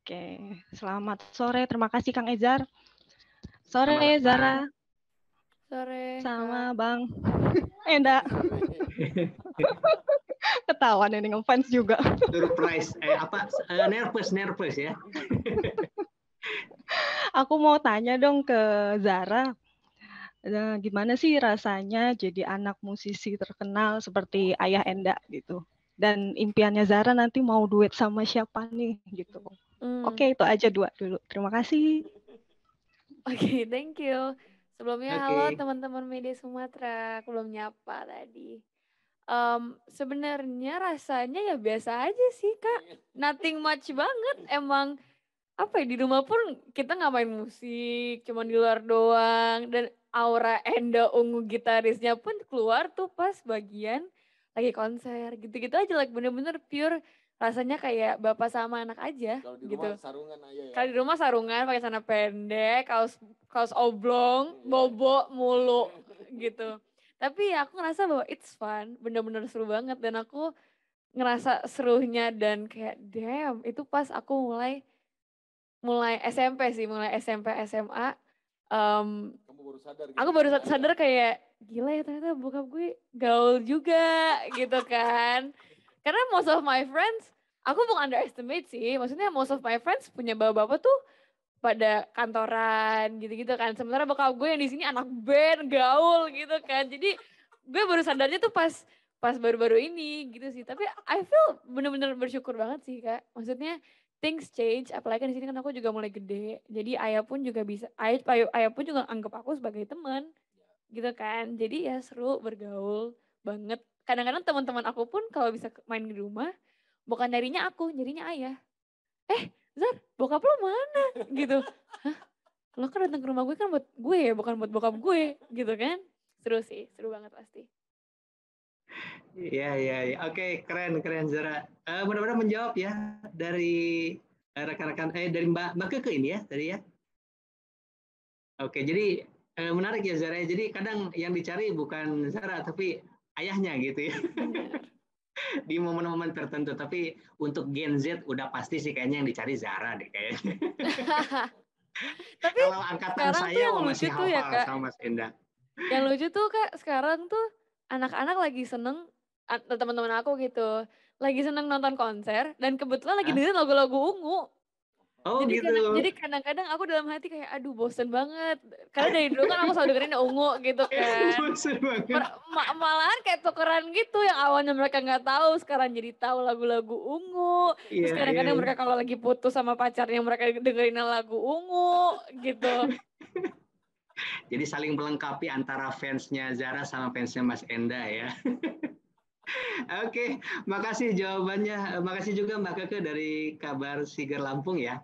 Oke, selamat sore. Terima kasih Kang Ezar. Sore Zara. Sore. Sama Bang Enda. Ketahuan ini ngefans juga. Surprise. Nervous ya. Aku mau tanya dong ke Zara. Gimana sih rasanya jadi anak musisi terkenal seperti Ayah Enda gitu? Dan impiannya Zara nanti mau duet sama siapa nih gitu. Oke, itu aja dulu. Terima kasih. Oke, thank you. Sebelumnya halo teman-teman media Sumatera, aku belum nyapa tadi. Sebenarnya rasanya ya biasa aja sih Kak, nothing much banget. Emang apa ya, di rumah pun kita nggak main musik, cuma di luar doang. Dan aura Enda Ungu gitarisnya pun keluar tuh pas bagian lagi konser, gitu-gitu aja, like bener-bener pure. Rasanya kayak bapak sama anak aja. Kalau di rumah sarungan aja ya. Kalau di rumah sarungan pakai celana pendek, kaos oblong, bobo mulu gitu. Tapi ya aku ngerasa bahwa it's fun, bener-bener seru banget. Dan aku ngerasa serunya dan kayak damn, itu pas aku mulai SMP sih, mulai SMP SMA. Kamu baru sadar gitu? Aku baru sadar kayak gila ya ternyata bokap gue gaul juga gitu kan. Karena most of my friends, aku bukan underestimate sih, maksudnya most of my friends punya bapak-bapak tuh pada kantoran gitu-gitu kan. Sementara bokap gue yang di sini anak band, gaul gitu kan. Jadi gue baru sadarnya tuh pas baru-baru ini gitu sih. Tapi I feel bener-bener bersyukur banget sih Kak. Maksudnya things change, apalagi di sini kan aku juga mulai gede. Jadi ayah pun juga ayah pun juga anggap aku sebagai teman gitu kan. Jadi ya seru bergaul banget. Kadang-kadang teman-teman aku pun kalau bisa main di rumah, bukan nyarinya aku, nyarinya ayah. Zar, bokap lo mana? Gitu. Hah? lo kan datang ke rumah gue kan buat gue ya, bukan buat bokap gue gitu kan. Seru sih, seru banget pasti. Iya. Oke, keren Zara. Mudah-mudahan menjawab ya dari rekan-rekan dari Mbak Keke ini ya tadi ya. Oke, jadi menarik ya Zara. Jadi kadang yang dicari bukan Zara tapi ayahnya gitu ya. Di momen-momen tertentu. Tapi untuk Gen Z udah pasti sih kayaknya yang dicari Zara deh kayaknya. Tapi kalau angkatan saya masih hafal ya, Kak, sama Mas Enda. Yang lucu tuh Kak, sekarang tuh anak-anak lagi seneng, teman-teman aku gitu, lagi seneng nonton konser dan kebetulan lagi dengerin lagu-lagu Ungu. Oh jadi gitu. Jadi kadang-kadang aku dalam hati kayak aduh bosen banget. Karena dari dulu kan aku selalu dengerin Ungu gitu kan. Bosen banget. Malahan kayak tukeran gitu yang awalnya mereka nggak tahu sekarang jadi tahu lagu-lagu Ungu. Terus kadang-kadang mereka kalau lagi putus sama pacarnya mereka dengerin lagu Ungu gitu. Jadi saling melengkapi antara fansnya Zara sama fansnya Mas Enda ya. Oke, makasih jawabannya. Makasih juga Mbak Keke dari Kabar Siger Lampung ya.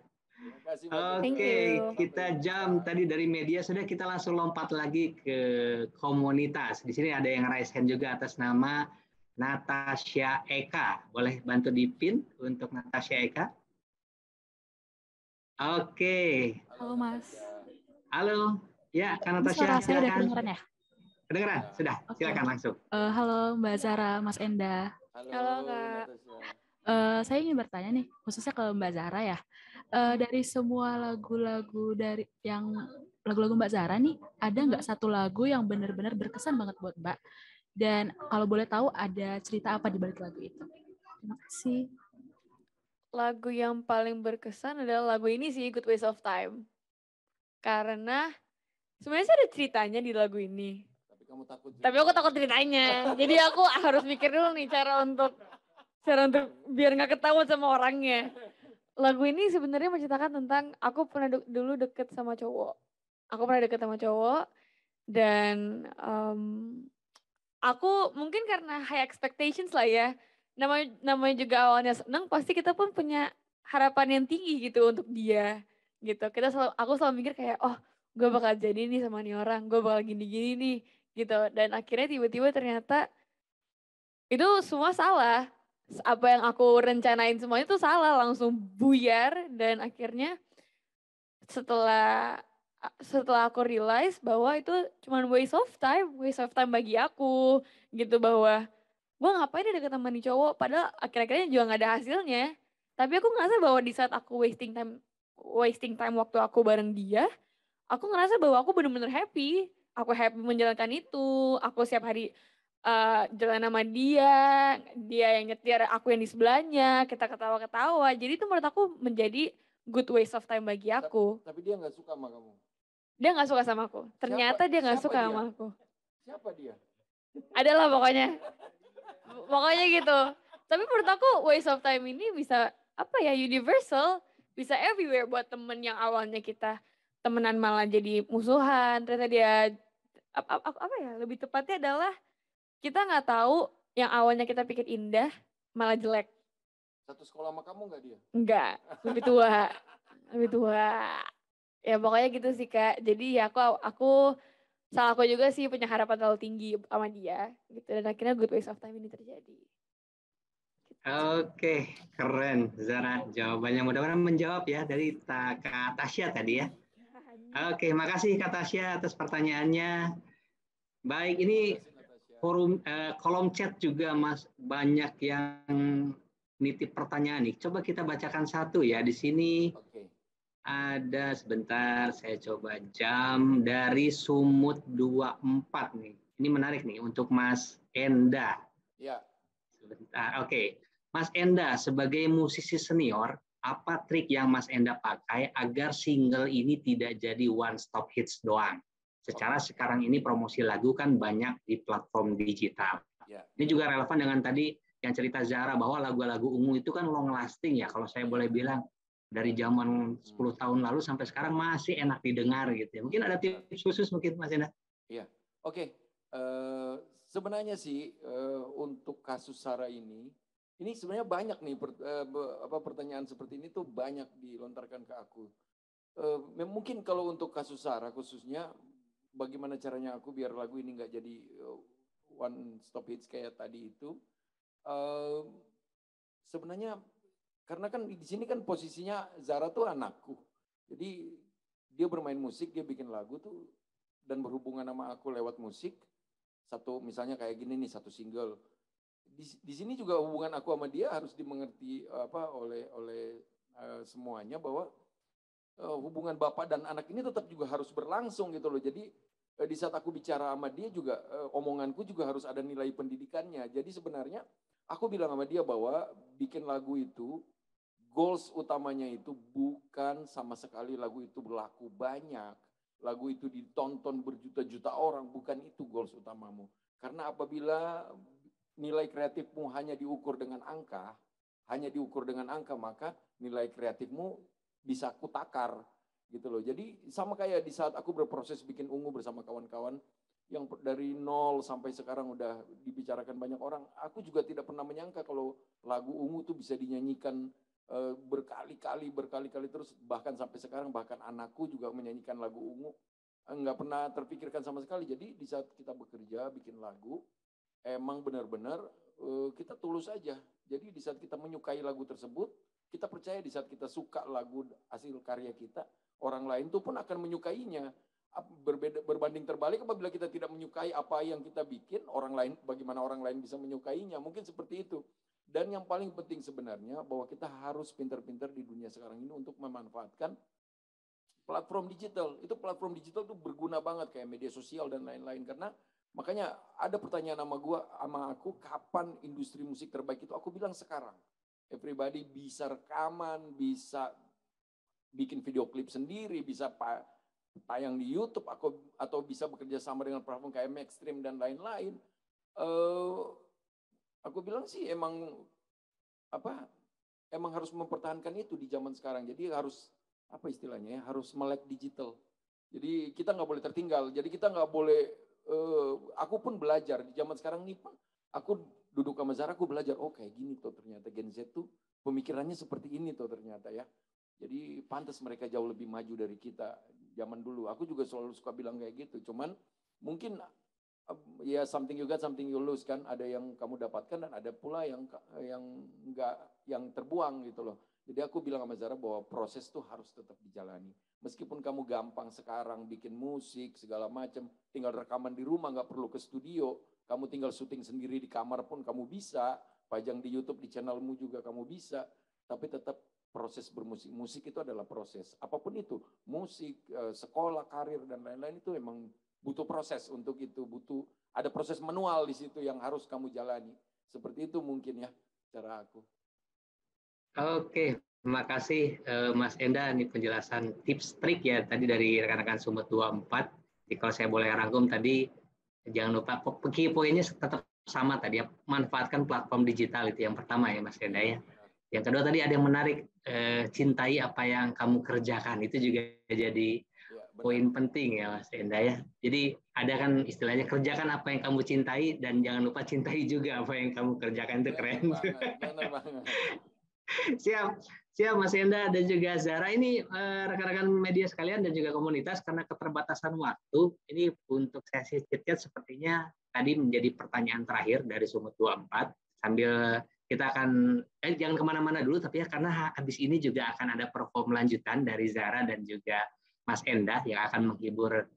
Oke, kita jam tadi dari media sudah, kita langsung lompat lagi ke komunitas. Di sini ada yang raise hand juga atas nama Natasha Eka. Boleh bantu dipin untuk Natasha Eka? Oke. Halo Mas. Halo. Ya, Kak Natasha, silakan. Saya ada kedengeran ya? Kedengeran? Sudah, silakan langsung. Halo Mbak Zara, Mas Enda. Halo Kak. Saya ingin bertanya nih, khususnya ke Mbak Zara ya. Dari semua lagu-lagu lagu-lagu Mbak Zara nih, ada nggak satu lagu yang benar-benar berkesan banget buat Mbak? Dan kalau boleh tahu ada cerita apa di balik lagu itu? Terima kasih. Lagu yang paling berkesan adalah lagu ini sih, Good Waste of Time. Karena sebenarnya sih ada ceritanya di lagu ini. Tapi aku takut ceritanya. Jadi aku harus mikir dulu nih cara untuk biar nggak ketahuan sama orangnya. Lagu ini sebenarnya menceritakan tentang aku pernah dulu deket sama cowok. Dan aku mungkin karena high expectations lah ya. Namanya juga awalnya seneng, pasti kita pun punya harapan yang tinggi gitu untuk dia. Gitu. Aku selalu mikir kayak, oh gue bakal jadi nih sama nih orang, gue bakal gini-gini nih. Gitu. Dan akhirnya tiba-tiba ternyata itu semua salah. Apa yang aku rencanain semuanya itu salah, langsung buyar. Dan akhirnya setelah aku realize bahwa itu cuma waste of time bagi aku gitu, bahwa gue ngapain ya deket sama nih cowok padahal akhir-akhirnya juga gak ada hasilnya. Tapi aku ngerasa bahwa di saat aku wasting time waktu aku bareng dia, aku ngerasa bahwa aku bener-bener happy. Aku happy menjalankan itu, aku setiap hari jalan sama dia yang nyetir, aku yang di sebelahnya, kita ketawa-ketawa. Jadi itu menurut aku menjadi good waste of time bagi aku. Tapi dia gak suka sama kamu? Dia gak suka sama aku. Ternyata dia gak suka sama aku. Siapa dia? Adalah pokoknya. Pokoknya gitu. Tapi menurut aku waste of time ini bisa universal. Bisa everywhere buat temen yang awalnya kita temenan malah jadi musuhan. Ternyata dia lebih tepatnya adalah kita nggak tahu yang awalnya kita pikir indah malah jelek. Satu sekolah sama kamu nggak dia? Enggak, lebih tua. Ya pokoknya gitu sih Kak. Jadi ya aku salah aku juga sih punya harapan terlalu tinggi sama dia gitu, dan akhirnya good waste of time ini terjadi. Oke, keren Zara jawabannya, mudah-mudahan menjawab ya dari Kak Tasya tadi ya. Oke, makasih Kak Tasya atas pertanyaannya. Baik, ini kolom chat juga Mas banyak yang nitip pertanyaan nih. Coba kita bacakan satu ya di sini. Ada sebentar, saya coba jam dari Sumut 24 nih. Ini menarik nih untuk Mas Enda. Ya. Sebentar, oke. Mas Enda, sebagai musisi senior, apa trik yang Mas Enda pakai agar single ini tidak jadi one stop hits doang? Secara sekarang ini promosi lagu kan banyak di platform digital. Ya. Ini juga relevan dengan tadi yang cerita Zara bahwa lagu-lagu ungu itu kan long lasting ya, kalau saya boleh bilang. Dari zaman 10 tahun lalu sampai sekarang masih enak didengar gitu ya. Mungkin ada tips khusus mungkin Mas Enda? Iya, oke. Sebenarnya sih untuk kasus Sarah ini sebenarnya banyak nih pertanyaan seperti ini tuh banyak dilontarkan ke aku. Mungkin kalau untuk kasus Zara khususnya, bagaimana caranya aku biar lagu ini nggak jadi one stop hits kayak tadi itu. Sebenarnya karena kan di sini kan posisinya Zara tuh anakku. Jadi dia bermain musik, dia bikin lagu tuh dan berhubungan sama aku lewat musik. Satu misalnya kayak gini nih, satu single. Di sini juga hubungan aku sama dia harus dimengerti oleh semuanya bahwa hubungan bapak dan anak ini tetap juga harus berlangsung gitu loh. Jadi di saat aku bicara sama dia juga omonganku juga harus ada nilai pendidikannya. Jadi sebenarnya aku bilang sama dia bahwa bikin lagu itu goals utamanya itu bukan sama sekali lagu itu berlaku banyak, lagu itu ditonton berjuta-juta orang, bukan itu goals utamamu. Karena apabila nilai kreatifmu hanya diukur dengan angka, maka nilai kreatifmu bisa kutakar gitu loh. Jadi sama kayak di saat aku berproses bikin Ungu bersama kawan-kawan yang dari nol sampai sekarang udah dibicarakan banyak orang, aku juga tidak pernah menyangka kalau lagu Ungu tuh bisa dinyanyikan berkali-kali terus, bahkan sampai sekarang bahkan anakku juga menyanyikan lagu Ungu, nggak pernah terpikirkan sama sekali. Jadi di saat kita bekerja bikin lagu, emang benar-benar kita tulus aja. Jadi di saat kita menyukai lagu tersebut, kita percaya di saat kita suka lagu hasil karya kita, orang lain tuh pun akan menyukainya. Berbanding terbalik apabila kita tidak menyukai apa yang kita bikin, bagaimana orang lain bisa menyukainya, mungkin seperti itu. Dan yang paling penting sebenarnya bahwa kita harus pintar-pintar di dunia sekarang ini untuk memanfaatkan platform digital. Itu platform digital tuh berguna banget kayak media sosial dan lain-lain. Karena makanya ada pertanyaan sama aku, kapan industri musik terbaik itu? Aku bilang sekarang. Everybody bisa rekaman, bisa bikin video klip sendiri, bisa tayang di YouTube, atau bisa bekerja sama dengan platform kayak Maxstream dan lain-lain. Aku bilang sih emang harus mempertahankan itu di zaman sekarang. Jadi harus harus melek digital. Jadi kita nggak boleh tertinggal. Jadi kita nggak boleh. Aku pun belajar di zaman sekarang nih, aku duduk sama Zara, aku belajar. Oh kayak gini tuh ternyata Gen Z tuh pemikirannya seperti ini tuh ternyata ya. Jadi pantas mereka jauh lebih maju dari kita zaman dulu. Aku juga selalu suka bilang kayak gitu. Cuman mungkin ya something you got, something you lose kan. Ada yang kamu dapatkan dan ada pula yang terbuang gitu loh. Jadi aku bilang sama Zara bahwa proses tuh harus tetap dijalani. Meskipun kamu gampang sekarang bikin musik segala macam, tinggal rekaman di rumah, nggak perlu ke studio. Kamu tinggal syuting sendiri di kamar pun kamu bisa. Pajang di YouTube, di channelmu juga kamu bisa. Tapi tetap proses bermusik. Musik itu adalah proses. Apapun itu, musik, sekolah, karir dan lain-lain itu emang butuh proses untuk itu, ada proses manual di situ yang harus kamu jalani. Seperti itu mungkin ya cara aku. Oke, terima kasih Mas Enda, ini penjelasan tips trik ya tadi dari rekan-rekan Sumet 24. Jadi kalau saya boleh rangkum tadi, jangan lupa key poinnya tetap sama tadi ya, manfaatkan platform digital itu yang pertama ya Mas Enda ya. Yang kedua tadi ada yang menarik, cintai apa yang kamu kerjakan, itu juga jadi poin penting ya Mas Enda ya. Jadi ada kan istilahnya kerjakan apa yang kamu cintai dan jangan lupa cintai juga apa yang kamu kerjakan, itu keren. Benar banget. Siap Mas Enda dan juga Zara. Ini rekan-rekan media sekalian dan juga komunitas, karena keterbatasan waktu, ini untuk sesi chit-chat sepertinya tadi menjadi pertanyaan terakhir dari Sumet 24. Sambil kita akan, jangan kemana-mana dulu, tapi ya karena habis ini juga akan ada perform lanjutan dari Zara dan juga Mas Enda yang akan menghibur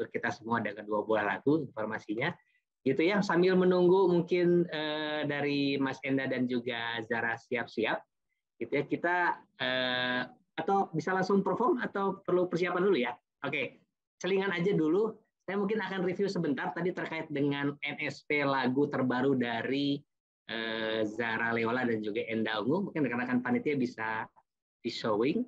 kita semua dengan 2 buah lagu informasinya. Gitu ya, sambil menunggu mungkin dari Mas Enda dan juga Zara siap-siap, gitu ya, kita atau bisa langsung perform atau perlu persiapan dulu ya? Oke, selingan aja dulu. Saya mungkin akan review sebentar tadi terkait dengan NSP lagu terbaru dari Zara Leola dan juga Enda Ungu. Mungkin rekan-rekan panitia bisa di showing.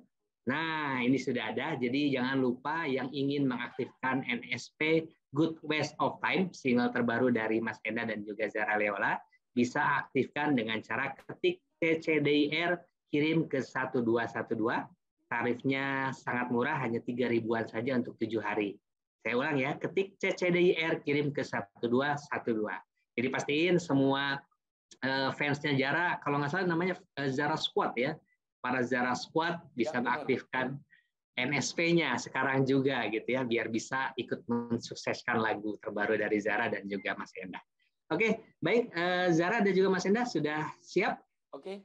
Nah, ini sudah ada. Jadi jangan lupa yang ingin mengaktifkan NSP Good Waste of Time, single terbaru dari Mas Enda dan juga Zara Leola, bisa aktifkan dengan cara ketik CCDIR, kirim ke 1212. Tarifnya sangat murah, hanya 3.000-an saja untuk 7 hari. Saya ulang ya, ketik CCDIR, kirim ke 1212. Jadi pastiin semua fansnya Zara, kalau nggak salah namanya Zara Squad ya, para Zara Squad bisa mengaktifkan NSP-nya sekarang juga gitu ya, biar bisa ikut mensukseskan lagu terbaru dari Zara dan juga Mas Enda. Oke, baik, Zara dan juga Mas Enda sudah siap? Oke.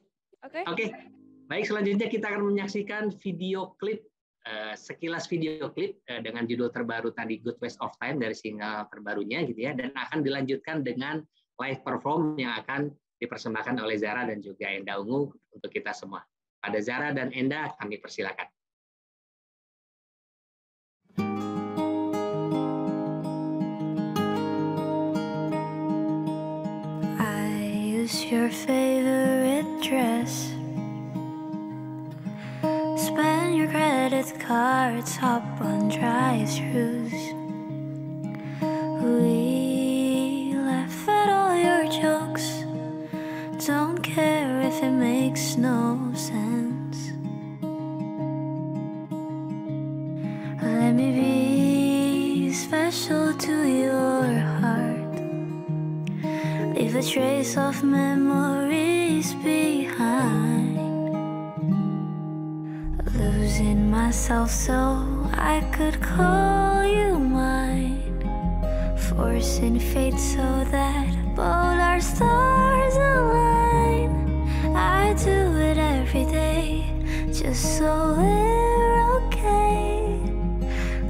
Baik, selanjutnya kita akan menyaksikan video klip, sekilas video klip dengan judul terbaru tadi Good Waste of Time dari single terbarunya gitu ya, dan akan dilanjutkan dengan live perform yang akan dipersembahkan oleh Zara dan juga Enda Ungu untuk kita semua. Pada Zara dan Enda kami persilakan. Your favorite dress, spend your credit cards, hop on drive-thrus. We laugh at all your jokes, don't care if it makes no sense. Let me be special to your heart, leave a trace of memories behind. Losing myself so I could call you mine, forcing fate so that both our stars align. I do it every day just so we're okay,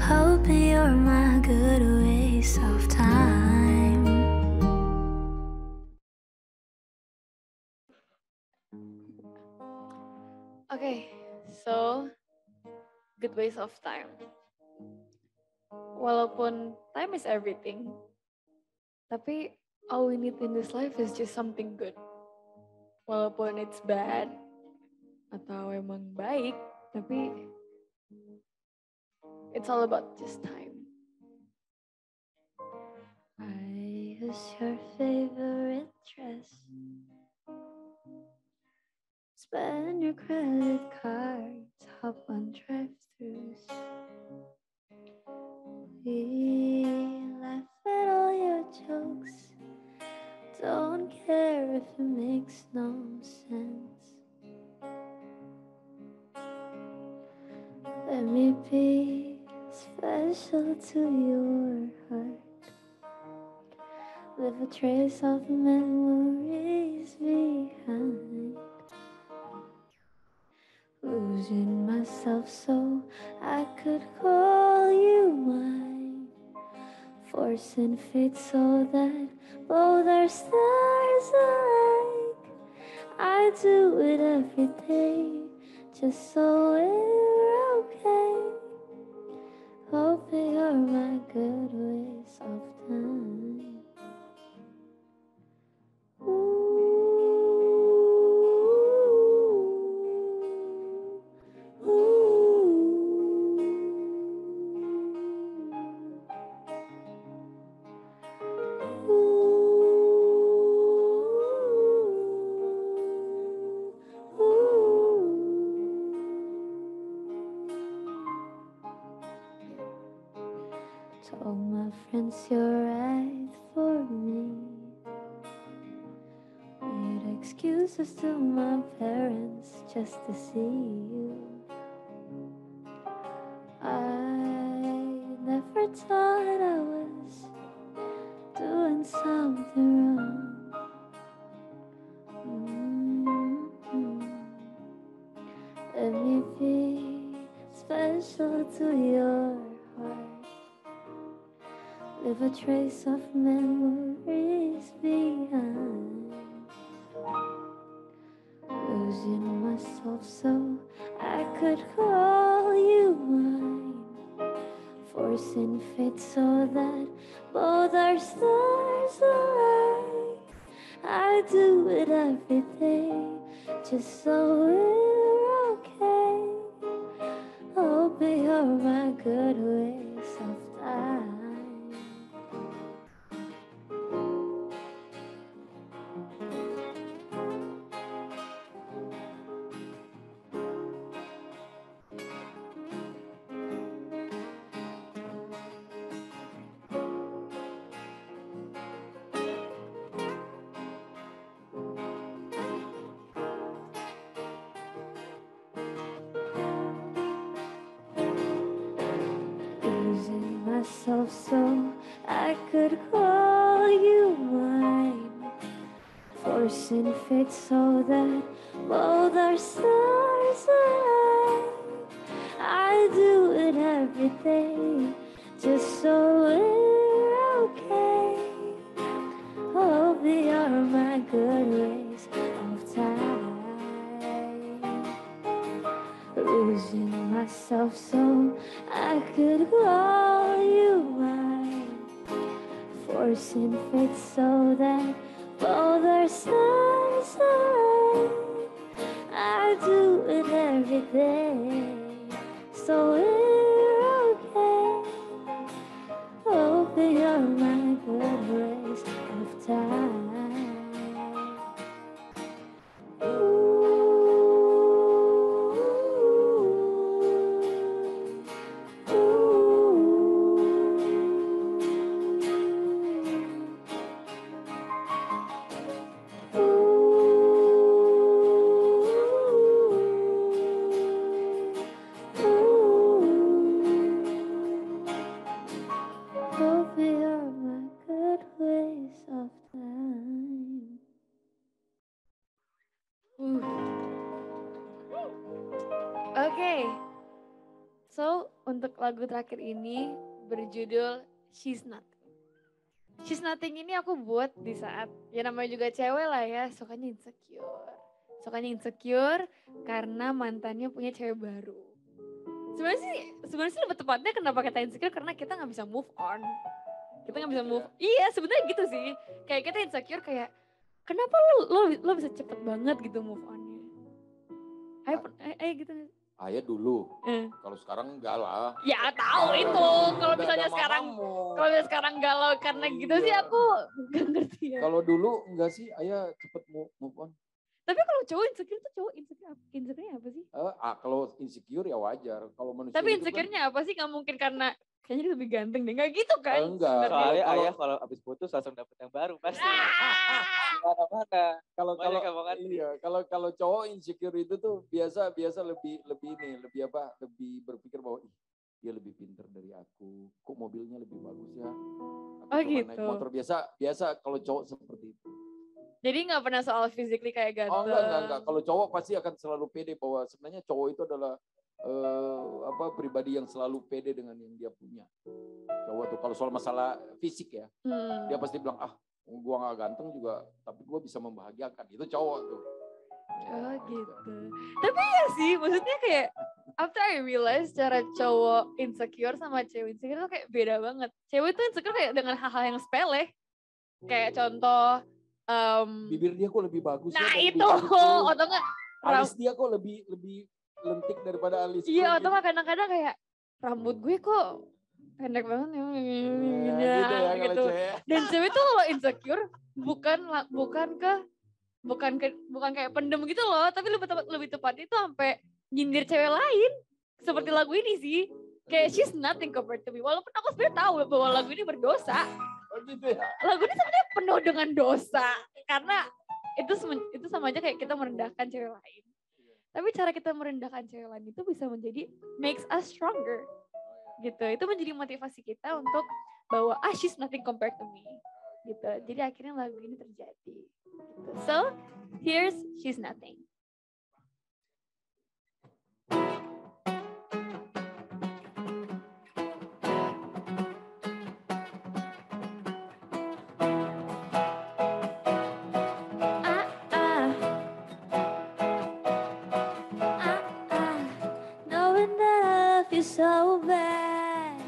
hoping you're my good waste of time. Okay, so good waste of time. Walaupun time is everything, tapi all we need in this life is just something good. Walaupun it's bad atau emang baik, tapi it's all about just time. I use your favorite dress, spend your credit cards, hop on drive-thrus. We laugh at all your jokes, don't care if it makes no sense. Let me be special to your heart, leave a trace of memories behind. Losing myself so I could call you mine, forcing fate so that both our stars alike. I do it every day just so we're okay, hoping you're my good waste of time. Told my friends you're right for me, made excuses to my parents just to see you. I never thought I was doing something wrong. Let me be special to your heart, leave a trace of memories behind. Losing myself so I could call you mine, forcing fate so that both our stars align. I do it every day just so we're okay, hoping you're my good waste of time. myself so I could call you mine. Forcing fate so that both our stars align. I do it every day just so we're okay. Hope they are my good ways of time. Losing myself so I could call you mine. Forcing fate so that both our stars align. I do it every day, so we're okay. Hope they are my good ways of time. Hope they are my good ways of time. Oke, so untuk lagu terakhir ini berjudul She's Nothing. She's Nothing ini aku buat di saat, ya namanya juga cewek lah ya, sukanya insecure karena mantannya punya cewek baru. Sebenarnya sih lebih tepatnya kenapa kita insecure karena kita nggak bisa move on. Kita nggak bisa move. Iya sebenarnya gitu sih. Kayak kita insecure kayak kenapa lo bisa cepet banget gitu move onnya. Ayo gitu. Ayah dulu, kalau sekarang enggak lah. Ya tahu itu. Kalau misalnya sekarang galau karena gitu sih aku nggak ngerti ya. Kalau dulu enggak sih, ayah cepet move on. Tapi kalau cowok insecure tuh insecure-nya apa sih? Kalau insecure ya wajar. Kalau manusia. Tapi insecure-nya apa sih? Nggak mungkin karena kayaknya dia lebih ganteng deh, nggak gitu kan? Enggak. Soalnya ayah kalau habis putus langsung dapet yang baru pasti. Mana-mana. Kalau cowok insecure itu tuh biasa lebih berpikir bahwa dia lebih pintar dari aku, kok mobilnya lebih bagus ya. Aku gitu. Naik motor biasa kalau cowok seperti itu. Jadi nggak pernah soal physically kayak ganteng. Oh enggak. Kalau cowok pasti akan selalu pede bahwa sebenarnya cowok itu adalah pribadi yang selalu pede dengan yang dia punya. Cowok tuh kalau soal masalah fisik ya, dia pasti bilang gua nggak ganteng juga, tapi gua bisa membahagiakan. Itu cowok tuh. Oh gitu. Tapi ya sih, maksudnya kayak after I realize cara cowok insecure sama cewek insecure tuh kayak beda banget. Cewek tuh insecure kayak dengan hal-hal yang sepele. Kayak contoh bibir dia kok lebih bagus nah ya. Nah itu, atau enggak alis dia kok lebih lentik daripada alis. Iya, atau enggak kadang-kadang kayak rambut gue kok pendek banget ya gitu. Dan cewek tuh kalau insecure bukan kayak pendem gitu loh, tapi lebih tepat itu sampai nyindir cewek lain. Seperti lagu ini sih. Kayak she's nothing compared to me. Walaupun aku sebenarnya tahu bahwa lagu ini berdosa. Gitu ya? Lagu ini sebenarnya penuh dengan dosa karena itu sama aja kayak kita merendahkan cewek lain. Tapi cara kita merendahkan cewek lain itu bisa menjadi makes us stronger. Gitu. Itu menjadi motivasi kita untuk bahwa she's nothing compared to me. Gitu. Jadi akhirnya lagu ini terjadi. Gitu. So, here's She's Nothing. So bad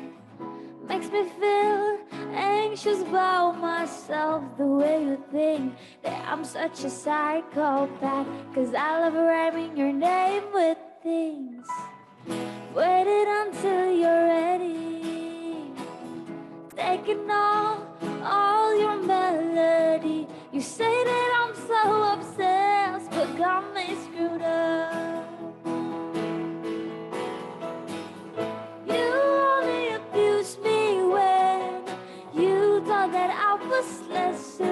makes me feel anxious about myself. The way you think that I'm such a psychopath, 'cause I love rhyming your name with things. Waited until you're ready, taking all your melody. You say that I'm so obsessed, but got me screwed up. That I was lesser.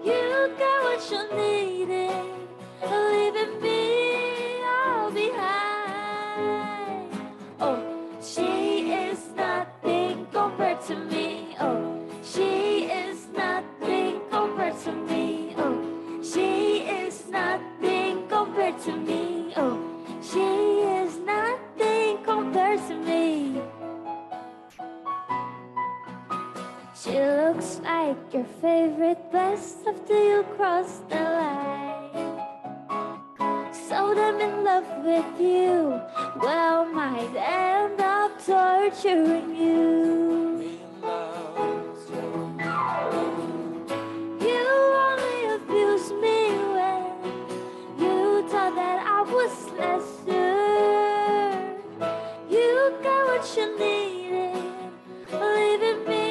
You got what you needed, leaving me all behind. Oh, she is like your favorite best after you cross the line. So I'm in love with you, well, might end up torturing you. You only abuse me when you thought that I was lesser. You got what you needed, leaving me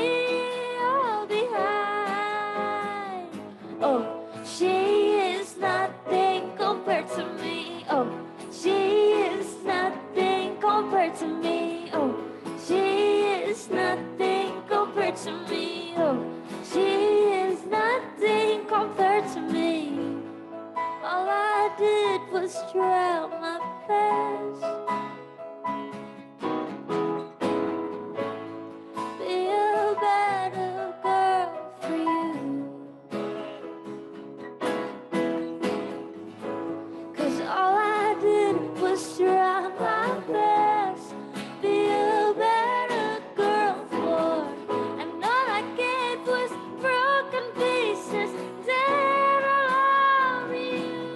all behind. Oh, she is nothing compared to me. Oh, she is nothing compared to me. Oh, she is nothing compared to me. Oh, she is nothing compared to me. All I did was try my best. Be a better girl for you. 'Cause all I did was try my best. Be a better girl for. And all I gave was broken pieces that I'll reuse.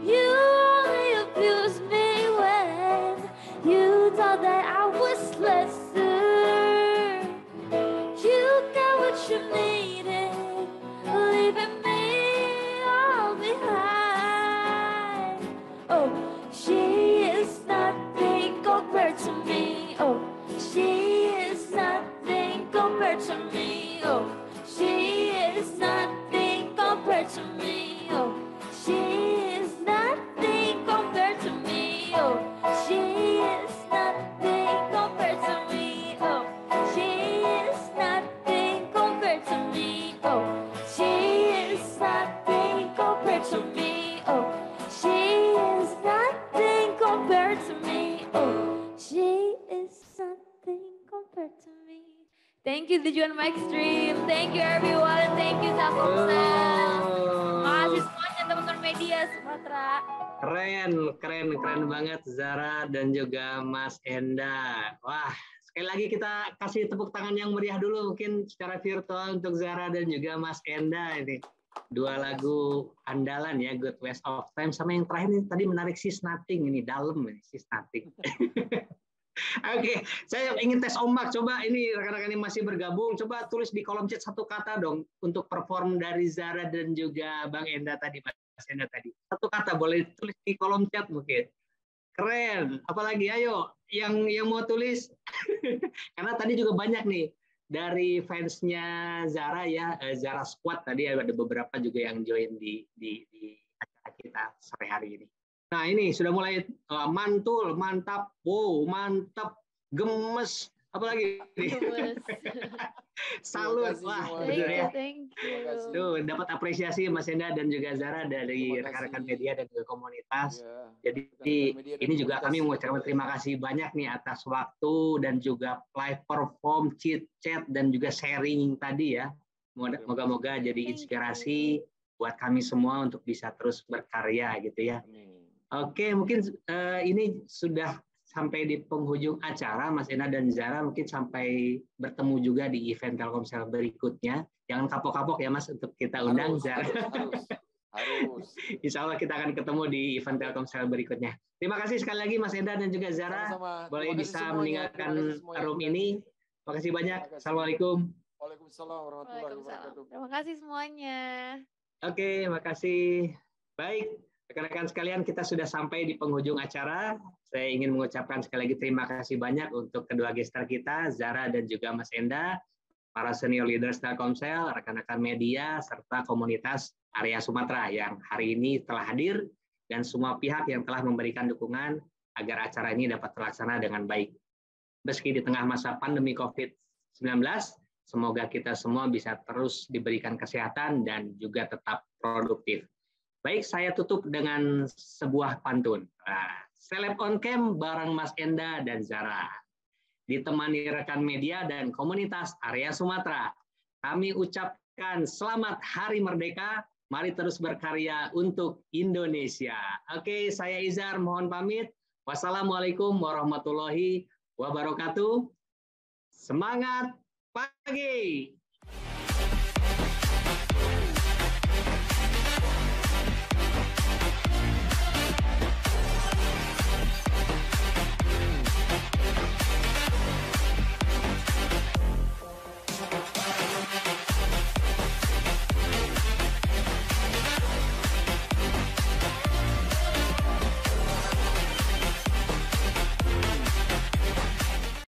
You only abused me when you thought that I was lesser. You got what you needed, leaving me all behind. Oh, she is nothing compared to me. Oh, she is nothing compared to me. Oh, she is nothing compared to me. Oh, she is nothing compared to me. Oh, she is nothing compared to me. Oh, she is nothing compared to me. Oh, she is nothing compared to me. Oh, she is nothing compared to me. Oh, she is nothing compared to me. Thank you Tujuan Extreme. Thank you everyone. Thank you Telkomsel. Makasih semuanya teman-teman media Sumatera. Keren banget Zara dan juga Mas Enda. Wah, sekali lagi kita kasih tepuk tangan yang meriah dulu mungkin secara virtual untuk Zara dan juga Mas Enda ini. Dua lagu andalan ya, Good Waste of Time, sama yang terakhir ini tadi menarik, She's Nothing, ini dalam ini She's Nothing. Oke, saya ingin tes ombak. Coba ini rekan-rekan ini masih bergabung. Coba tulis di kolom chat satu kata dong untuk perform dari Zara dan juga Bang Enda tadi, Mas Enda tadi. Satu kata boleh tulis di kolom chat mungkin. Keren. Apalagi ayo yang mau tulis. Karena tadi juga banyak nih dari fansnya Zara ya, Zara Squad tadi ada beberapa juga yang join di acara kita sore hari ini. Nah ini sudah mulai mantul, mantap, wow, mantap, gemes, apalagi salut, wah, Thank you. Tuh dapat apresiasi Mas Enda dan juga Zara dari rekan-rekan media dan juga komunitas. Jadi ini juga kami mengucapkan terima kasih banyak nih atas waktu dan juga live perform, chit chat dan juga sharing tadi ya. Moga-moga jadi inspirasi buat kami semua untuk bisa terus berkarya gitu ya. Oke, mungkin ini sudah sampai di penghujung acara, Mas Enda dan Zara, mungkin sampai bertemu juga di event Telkomsel berikutnya. Jangan kapok-kapok ya Mas untuk kita undang Zara. Harus. Insya Allah kita akan ketemu di event Telkomsel berikutnya. Terima kasih sekali lagi Mas Enda dan juga Zara. Sama-sama. Boleh bisa meninggalkan room ini. Terima kasih banyak. Assalamualaikum. Waalaikumsalam warahmatullahi wabarakatuh. Terima kasih semuanya. Oke, makasih. Baik. Rekan-rekan sekalian, kita sudah sampai di penghujung acara. Saya ingin mengucapkan sekali lagi terima kasih banyak untuk kedua gestar kita, Zara dan juga Mas Enda, para senior leaders Telkomsel, rekan-rekan media, serta komunitas area Sumatera yang hari ini telah hadir, dan semua pihak yang telah memberikan dukungan agar acara ini dapat terlaksana dengan baik. Meski di tengah masa pandemi COVID-19, semoga kita semua bisa terus diberikan kesehatan dan juga tetap produktif. Baik, saya tutup dengan sebuah pantun. Seleb on cam bareng Mas Enda dan Zara. Ditemani rekan media dan komunitas area Sumatera. Kami ucapkan selamat Hari Merdeka. Mari terus berkarya untuk Indonesia. Oke, saya Izar mohon pamit. Wassalamualaikum warahmatullahi wabarakatuh. Semangat pagi.